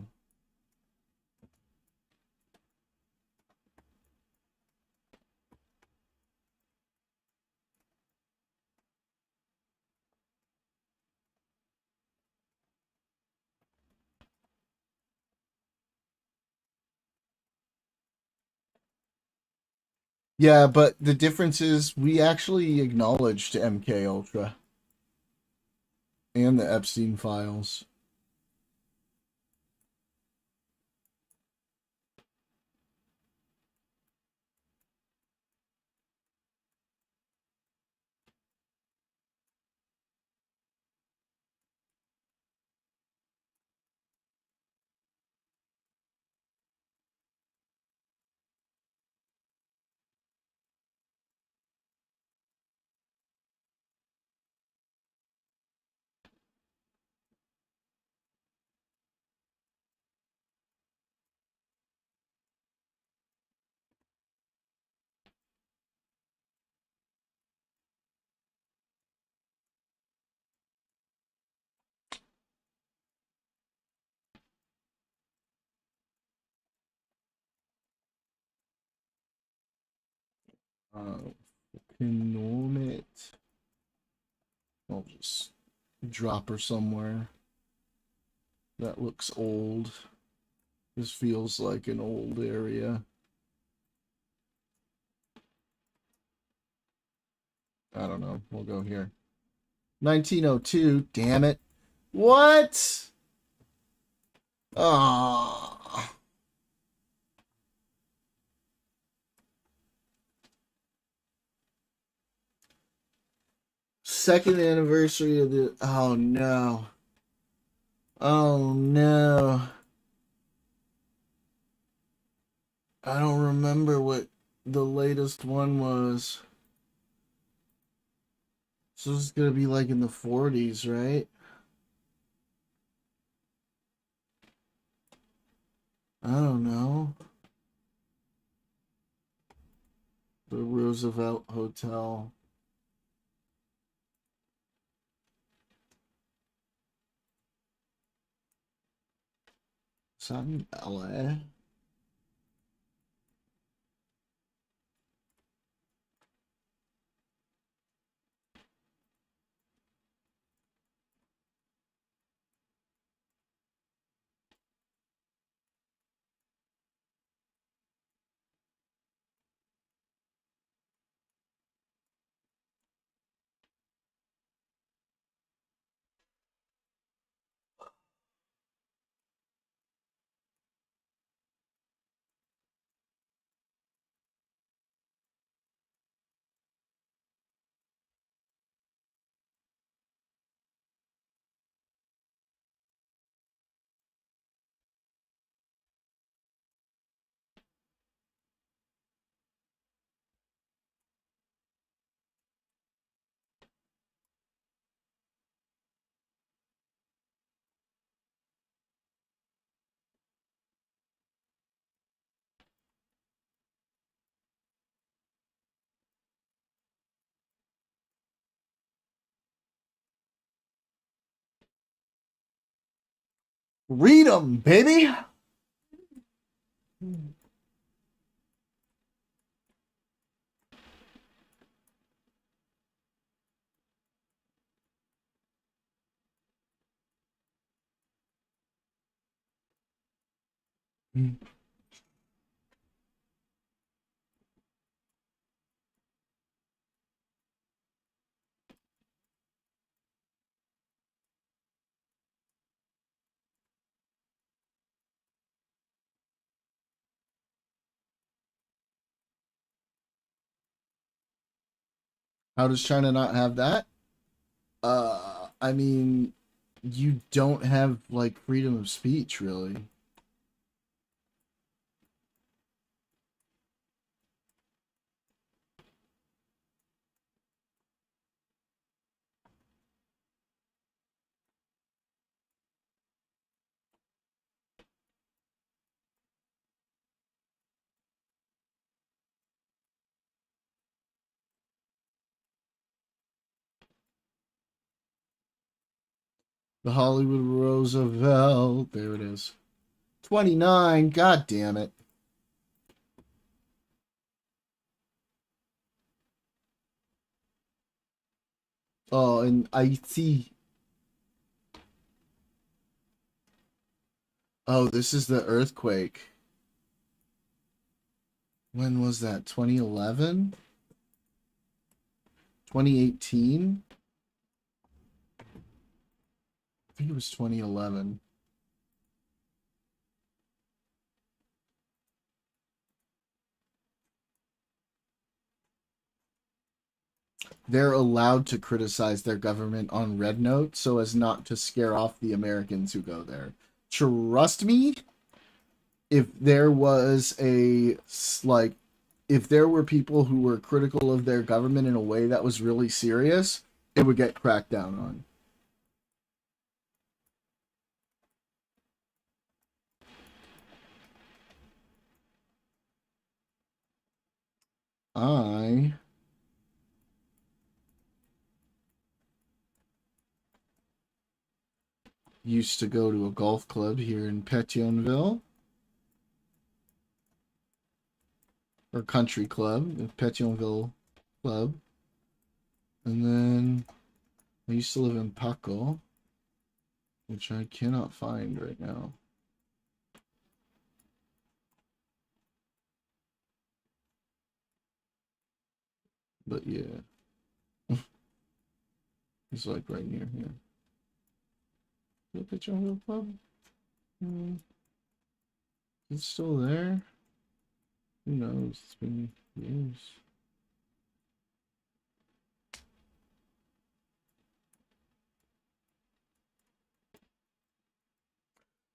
Yeah, but the difference is we actually acknowledged MK Ultra and the Epstein files. Fucking norm it. I'll just drop her somewhere. That looks old. This feels like an old area. I don't know. We'll go here. 1902. Damn it. What? Ah. Second anniversary of the. Oh no. Oh no. I don't remember what the latest one was. So this is gonna be like in the 40s, right? I don't know. The Roosevelt Hotel. Is that in LA? Read them, baby. How does China not have that? I mean, you don't have like freedom of speech, really. The Hollywood Roosevelt. There it is. 29. God damn it. Oh, and I see. Oh, this is the earthquake. When was that? 2011? 2018? I think it was 2011. They're allowed to criticize their government on Red Note so as not to scare off the Americans who go there. Trust me, if there was if there were people who were critical of their government in a way that was really serious, it would get cracked down on. I used to go to a golf club here in Petionville. or country club, the Petionville Club. And then I used to live in Paco, which I cannot find right now. But yeah. It's like right near here. The Petionville Club? It's still there? Who knows? It's been years.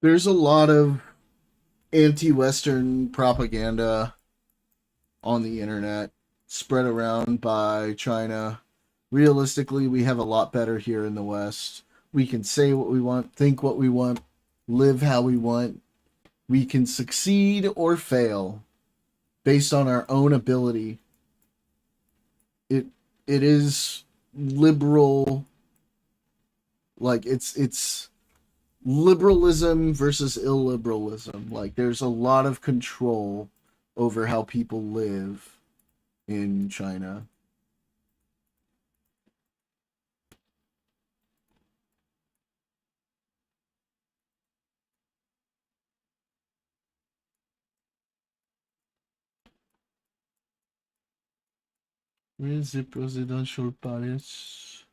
There's a lot of anti-Western propaganda on the internet spread around by China. Realistically, we have a lot better here in the West. We can say what we want, think what we want, live how we want. We can succeed or fail based on our own ability. It is liberal, like it's liberalism versus illiberalism. Like there's a lot of control over how people live in China. Where is the presidential palace?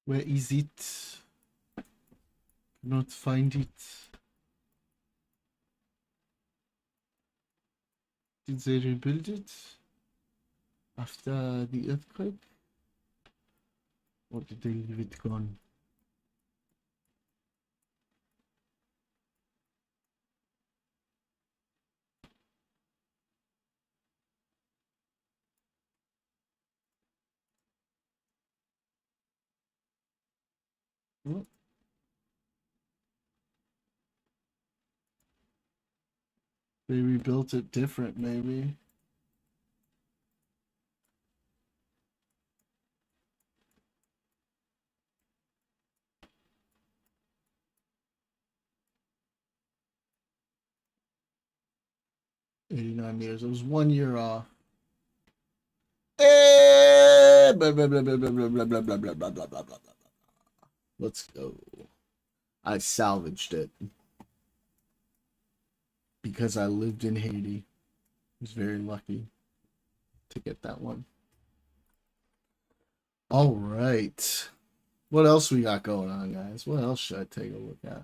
Where is it? Cannot find it. Did they rebuild it after the earthquake? Or did they leave it gone? Hmm. They rebuilt it different, maybe. $89 meters. It was 1 year off. Blah, blah, blah, blah, blah, blah, blah, blah, blah, blah, blah, blah, blah, blah. Let's go. I salvaged it because I lived in Haiti. I was very lucky to get that one. All right. What else we got going on, guys? What else should I take a look at?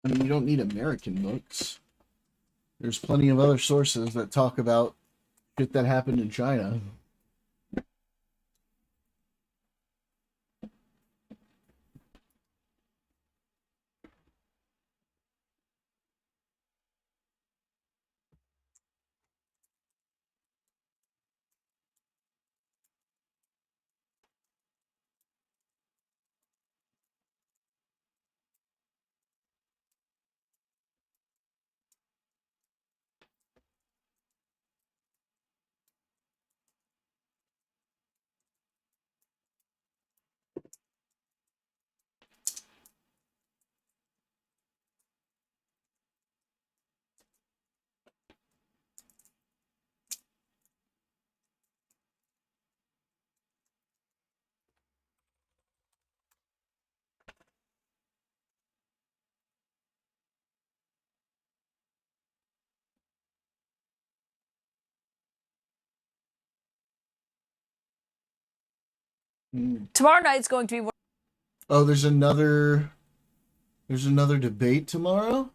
I mean, you don't need American books. There's plenty of other sources that talk about shit that happened in China. Tomorrow night's going to be one. Oh, there's another debate tomorrow.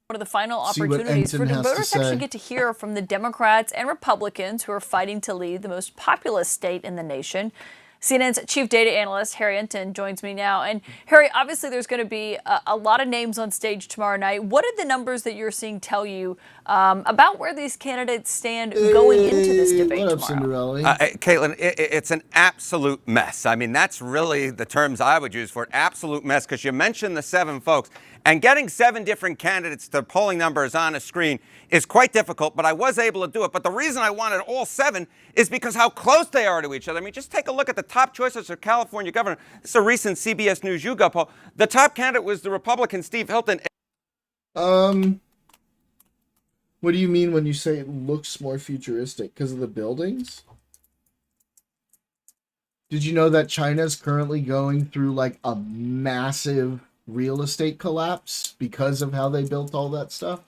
One of the final See what opportunities for Ensign the has to voters to actually say. get to hear from the Democrats and Republicans who are fighting to lead the most populous state in the nation. CNN's chief data analyst, Harry Enton, joins me now. And Harry, obviously there's going to be a lot of names on stage tomorrow night. What did the numbers that you're seeing tell you about where these candidates stand going into this debate What up, tomorrow? Cinderella? Caitlin, it's an absolute mess. I mean, that's really the terms I would use for it. Absolute mess, because you mentioned the 7 folks. And getting 7 different candidates, the polling numbers on a screen, is quite difficult, but I was able to do it. But the reason I wanted all 7 is because how close they are to each other. I mean, just take a look at the top choices for California governor. This is a recent CBS News YouGov poll. The top candidate was the Republican Steve Hilton. What do you mean when you say it looks more futuristic? Because of the buildings? Did you know that China's currently going through like a massive real estate collapse because of how they built all that stuff?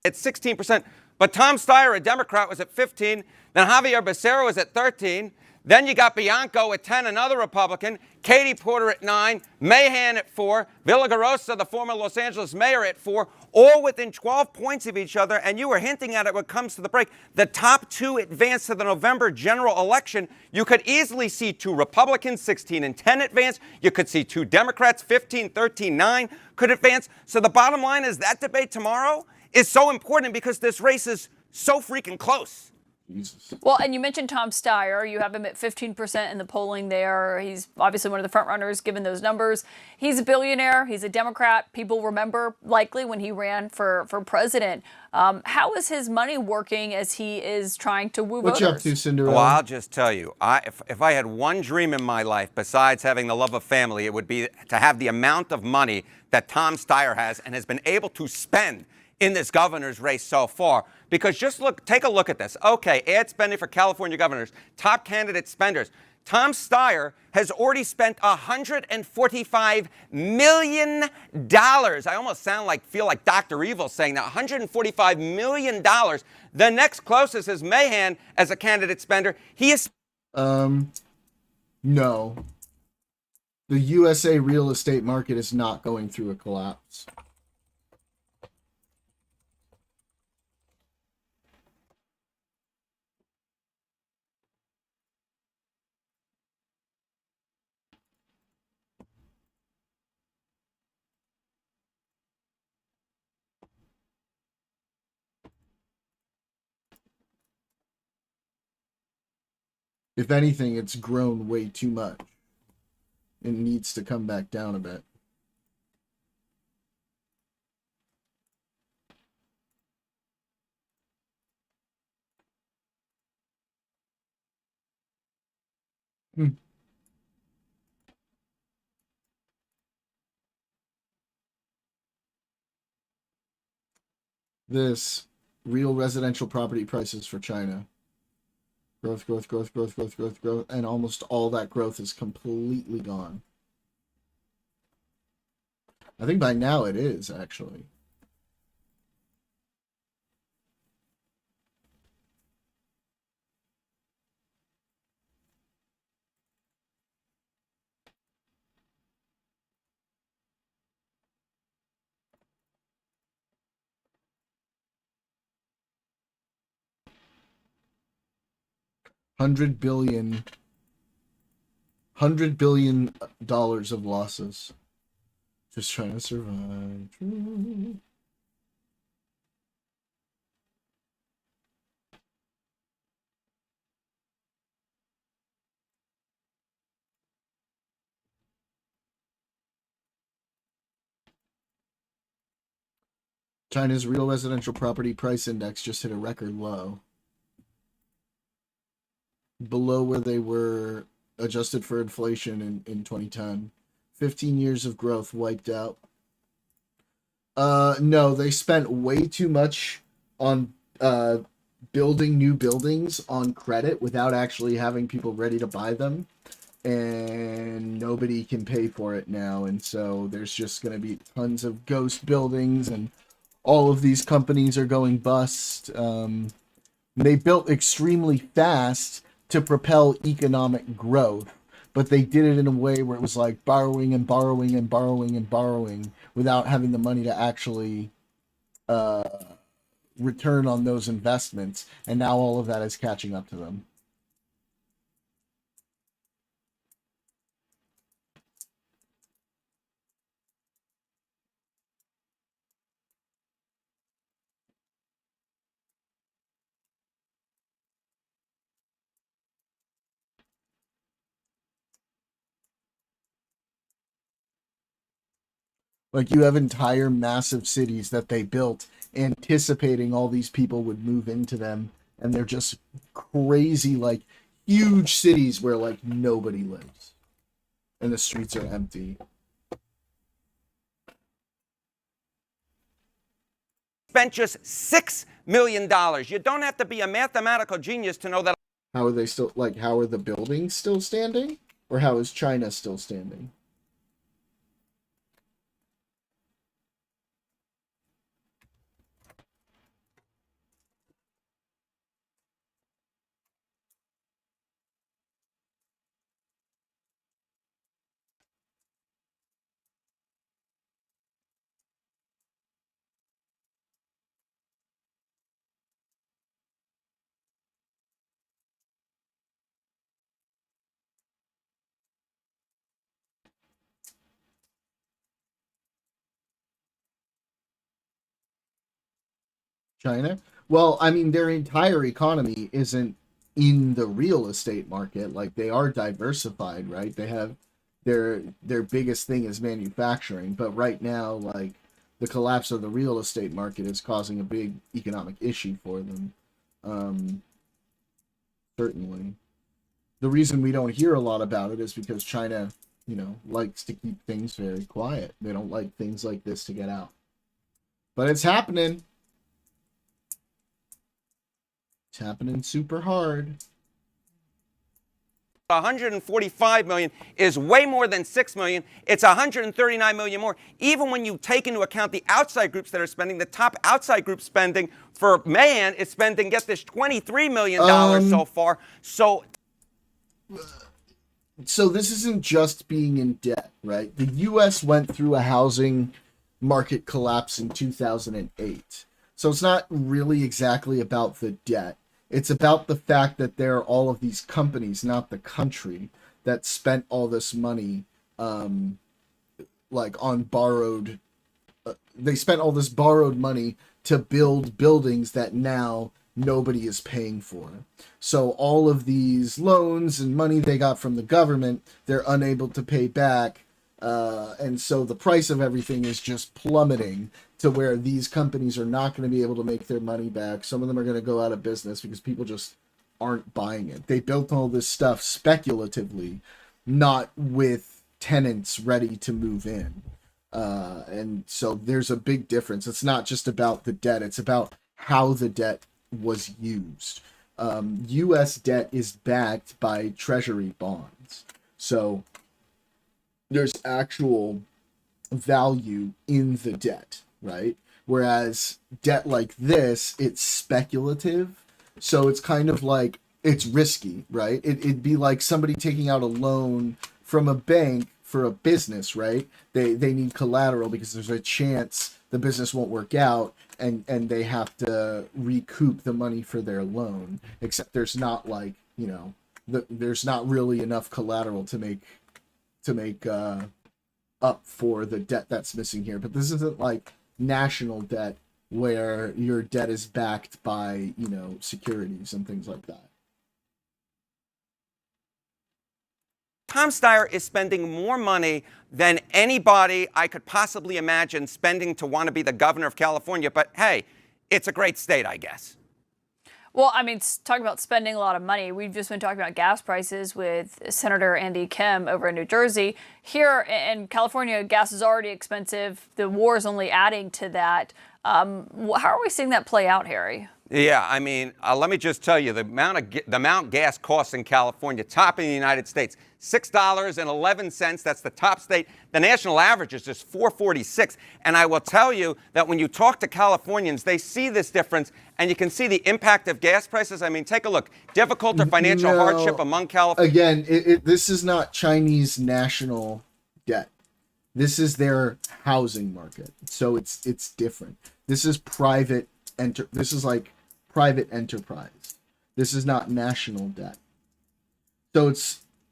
It's 16%. But Tom Steyer, a Democrat, was at 15. Then Javier Becerra was at 13. Then you got Bianco at 10, another Republican. Katie Porter at 9. Mahan at 4. Villagrosa, the former Los Angeles mayor, at 4. All within 12 points of each other. And you were hinting at it when it comes to the break. The top 2 advance to the November general election. You could easily see 2 Republicans, 16 and 10 advance. You could see 2 Democrats, 15, 13, 9 could advance. So the bottom line is that debate tomorrow is so important because this race is so freaking close. Jesus. Well, and you mentioned Tom Steyer. You have him at 15% in the polling there. He's obviously one of the front runners given those numbers. He's a billionaire. He's a Democrat. People remember likely when he ran for president. How is his money working as he is trying to woo What voters? you up to, Cinderella? Well, I'll just tell you, if I had one dream in my life besides having the love of family, it would be to have the amount of money that Tom Steyer has and has been able to spend in this governor's race so far. Because just take a look at this. Okay, ad spending for California governors, top candidate spenders. Tom Steyer has already spent $145 million. I almost feel like Dr. Evil saying that. $145 million. The next closest is Mahan as a candidate spender. He is... No. The USA real estate market is not going through a collapse. If anything, it's grown way too much. It needs to come back down a bit. This real residential property prices for China. Growth, growth, growth, growth, growth, growth, growth, and almost all that growth is completely gone. I think by now it is, actually. $100 billion of losses. Just trying to survive. China's real residential property price index just hit a record low. Below where they were adjusted for inflation in 2010. 15 years of growth wiped out. No, they spent way too much on building new buildings on credit without actually having people ready to buy them. And nobody can pay for it now. And so there's just going to be tons of ghost buildings, and all of these companies are going bust. They built extremely fast to propel economic growth, but they did it in a way where it was like borrowing and borrowing and borrowing and borrowing without having the money to actually return on those investments. And now all of that is catching up to them. Like, you have entire massive cities that they built anticipating all these people would move into them, and they're just crazy, like, huge cities where, like, nobody lives. And the streets are empty. Spent just $6 million. You don't have to be a mathematical genius to know that. How are they still, like, how are the buildings still standing? Or how is China still standing? China? Well, I mean, their entire economy isn't in the real estate market. Like, they are diversified, right? They have their biggest thing is manufacturing, but right now, like, the collapse of the real estate market is causing a big economic issue for them. Certainly. The reason we don't hear a lot about it is because China, you know, likes to keep things very quiet. They don't like things like this to get out. But it's happening. It's happening super hard. 145 million is way more than 6 million. It's 139 million more. Even when you take into account the outside groups that are spending, the top outside group spending for Mahan is spending, get this, $23 million so far. So this isn't just being in debt, right? The U.S. went through a housing market collapse in 2008. So it's not really exactly about the debt. It's about the fact that there are all of these companies, not the country, that spent all this money, like on borrowed. They spent all this borrowed money to build buildings that now nobody is paying for. So all of these loans and money they got from the government, they're unable to pay back. And so the price of everything is just plummeting to where these companies are not going to be able to make their money back. Some of them are going to go out of business because people just aren't buying it. They built all this stuff speculatively, not with tenants ready to move in. And so there's a big difference. It's not just about the debt. It's about how the debt was used. U.S. debt is backed by treasury bonds. So there's actual value in the debt, right? Whereas debt like this, it's speculative. So it's kind of like, it's risky, right? It'd be like somebody taking out a loan from a bank for a business, right? They need collateral because there's a chance the business won't work out, and they have to recoup the money for their loan. Except there's not, like, you know, there's not really enough collateral to make up for the debt that's missing here. But this isn't like national debt where your debt is backed by, you know, securities and things like that. Tom Steyer is spending more money than anybody I could possibly imagine spending to want to be the governor of California. But hey, it's a great state, I guess. Well, I mean, talking about spending a lot of money, we've just been talking about gas prices with Senator Andy Kim over in New Jersey. Here in California, gas is already expensive. The war is only adding to that. How are we seeing that play out, Harry? Yeah, I mean, let me just tell you, the amount gas costs in California, top in the United States, $6.11. That's the top state. The national average is just $4.46. And I will tell you that when you talk to Californians, they see this difference, and you can see the impact of gas prices. I mean, take a look. Difficult or financial hardship among California. Again, this is not Chinese national debt. This is their housing market, so it's different. This is private. This is like private enterprise. This is not national debt. So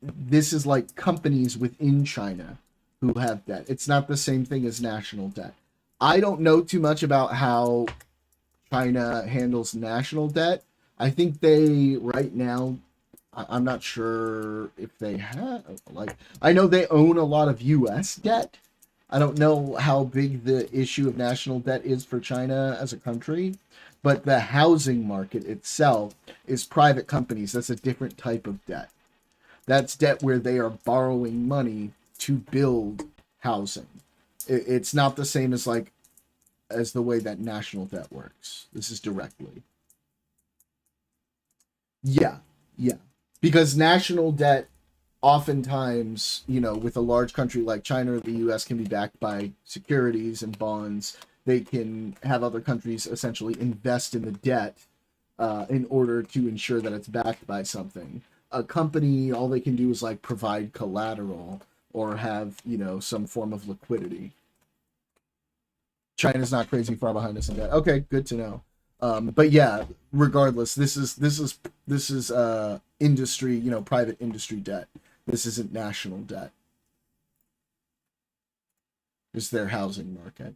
this is like companies within China who have debt. It's not the same thing as national debt. I don't know too much about how China handles national debt. I think they right now, I'm not sure if they have, like, I know they own a lot of US debt. I don't know how big the issue of national debt is for China as a country, but the housing market itself is private companies. That's a different type of debt. That's debt where they are borrowing money to build housing. It's not the same as the way that national debt works. This is directly. Yeah. Because national debt, oftentimes, you know, with a large country like China or the US, can be backed by securities and bonds. They can have other countries essentially invest in the debt in order to ensure that it's backed by something. A company, all they can do is like provide collateral or have, you know, some form of liquidity. China's not crazy far behind us in that. Okay, good to know. But yeah, regardless, this is industry, you know, private industry debt. This isn't national debt. It's their housing market.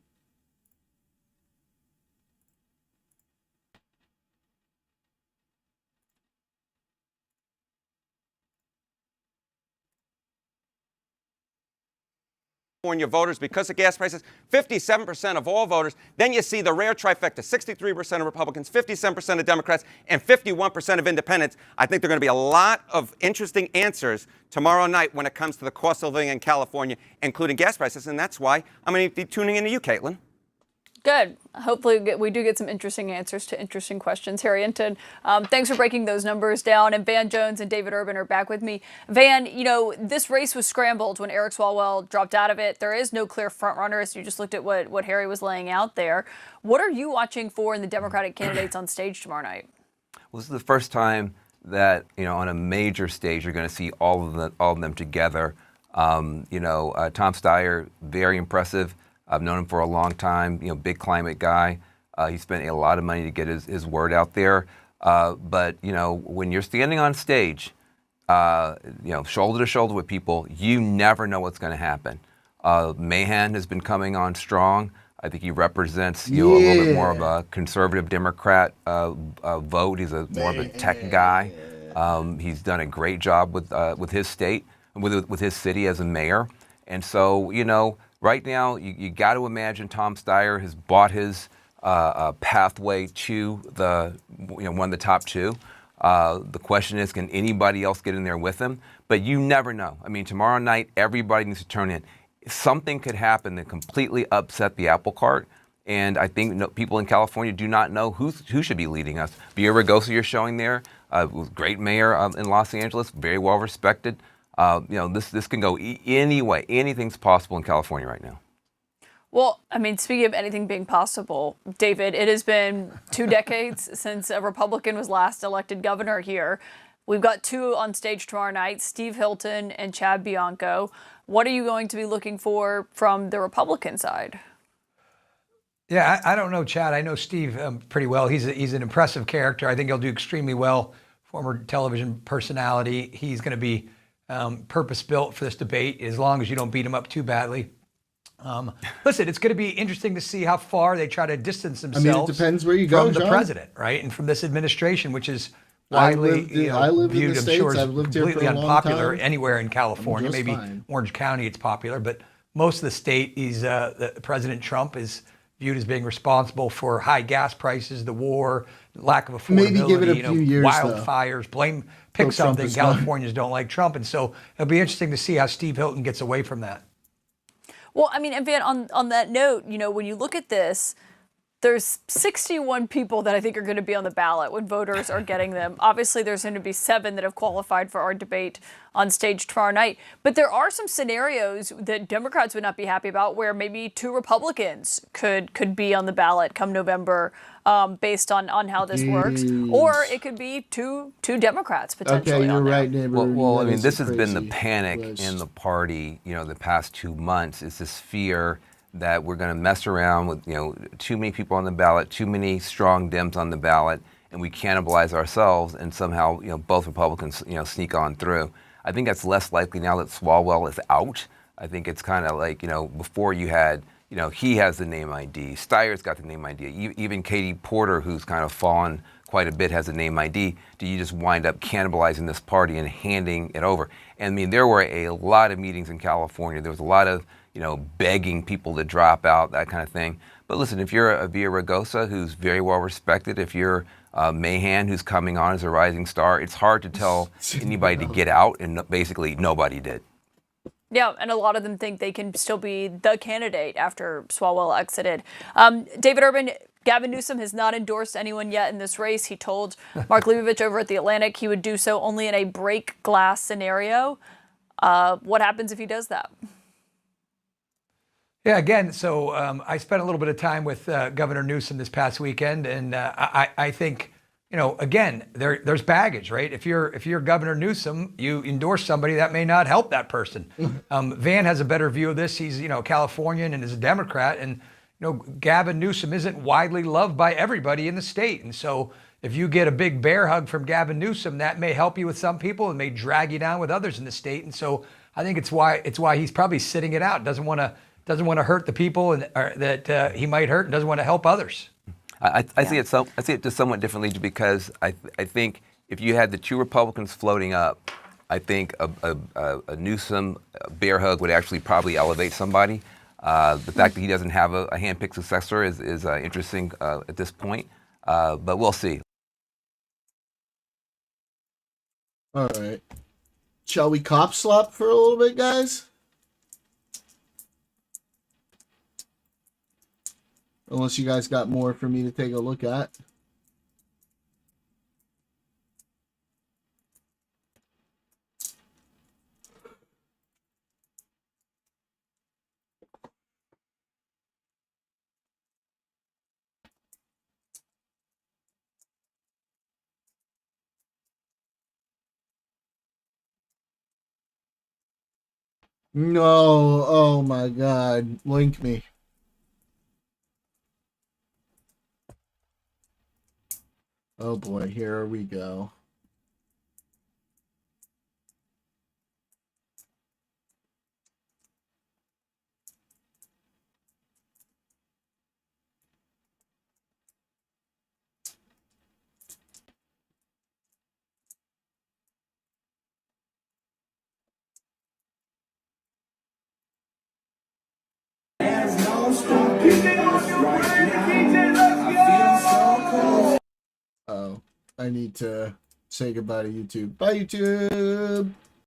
California voters because of gas prices, 57% of all voters. Then you see the rare trifecta, 63% of Republicans, 57% of Democrats, and 51% of independents. I think there are going to be a lot of interesting answers tomorrow night when it comes to the cost of living in California, including gas prices, and that's why I'm going to be tuning into you, Caitlin. Good. Hopefully we do get some interesting answers to interesting questions. Harrington, thanks for breaking those numbers down. And Van Jones and David Urban are back with me. Van, you know, this race was scrambled when Eric Swalwell dropped out of it. There is no clear front runners. You just looked at what Harry was laying out there. What are you watching for in the Democratic candidates on stage tomorrow night? Well, this is the first time that, you know, on a major stage, you're going to see all of them together. Tom Steyer, very impressive. I've known him for a long time, you know, big climate guy. He spent a lot of money to get his word out there. But, you know, when you're standing on stage, shoulder to shoulder with people, you never know what's going to happen. Mahan has been coming on strong. I think he represents, a little bit more of a conservative Democrat vote. He's more of a tech guy. He's done a great job with his state, with his city as a mayor. And so, you know, right now, you got to imagine Tom Steyer has bought his pathway to one of the top two. The question is, can anybody else get in there with him? But you never know. I mean, tomorrow night, everybody needs to turn in. Something could happen that completely upset the apple cart. And I think people in California do not know who should be leading us. Villaraigosa, you're showing there, great mayor in Los Angeles, very well respected. This can go any way. Anything's possible in California right now. Well, I mean, speaking of anything being possible, David, it has been 2 decades since a Republican was last elected governor here. We've got two on stage tomorrow night, Steve Hilton and Chad Bianco. What are you going to be looking for from the Republican side? Yeah, I don't know Chad. I know Steve pretty well. He's an impressive character. I think he'll do extremely well former television personality. He's going to be purpose-built for this debate, as long as you don't beat him up too badly. Listen, it's going to be interesting to see how far they try to distance themselves. I mean, it depends where you go, from the John. president, right, and from this administration, which is widely viewed, I'm sure, as completely unpopular anywhere in California. Maybe Orange County, it's popular, but most of the state, President Trump is viewed as being responsible for high gas prices, the war, lack of affordability, Maybe give it a few years, wildfires. Pick something. Trump Californians don't like Trump, and so it'll be interesting to see how Steve Hilton gets away from that. Well, I mean, and Van, on that note, when you look at this, there's 61 people that I think are going to be on the ballot when voters are getting them. Obviously, there's going to be 7 that have qualified for our debate on stage tomorrow night. But there are some scenarios that Democrats would not be happy about, where maybe 2 Republicans could be on the ballot come November, based on how this works. Or it could be two Democrats potentially. Okay, you're on there. right, neighbor. Well, I mean, this has been the panic in the party, the past 2 months, is this fear that we're going to mess around with, too many people on the ballot, too many strong Dems on the ballot, and we cannibalize ourselves, and somehow, both Republicans, sneak on through. I think that's less likely now that Swalwell is out. I think it's kind of like, before you had, he has the name ID, Steyer's got the name ID, even Katie Porter, who's kind of fallen quite a bit, has a name ID. Do you just wind up cannibalizing this party and handing it over? And I mean, there were a lot of meetings in California. There was a lot of, begging people to drop out, that kind of thing. But listen, if you're a Villaraigosa, who's very well respected, if you're Mahan, who's coming on as a rising star, it's hard to tell anybody to get out, and basically nobody did. Yeah, and a lot of them think they can still be the candidate after Swalwell exited. David Urban, Gavin Newsom has not endorsed anyone yet in this race. He told Mark Leibovich over at The Atlantic he would do so only in a break glass scenario. What happens if he does that? Yeah, again, so I spent a little bit of time with Governor Newsom this past weekend, and I think, again, there's baggage, right? If you're Governor Newsom, you endorse somebody that may not help that person. Van has a better view of this. He's, Californian and is a Democrat, and Gavin Newsom isn't widely loved by everybody in the state, and so if you get a big bear hug from Gavin Newsom, that may help you with some people and may drag you down with others in the state, and so I think it's why he's probably sitting it out. Doesn't want to hurt the people that he might hurt, and doesn't want to help others. I see it just somewhat differently, because I think if you had the 2 Republicans floating up, I think a Newsom bear hug would actually probably elevate somebody. The fact that he doesn't have a hand-picked successor is interesting at this point, but we'll see. All right. Shall we cop slop for a little bit, guys? Unless you guys got more for me to take a look at. No, oh my God, link me. Oh boy, here we go. Oh, I need to say goodbye to YouTube. Bye, YouTube!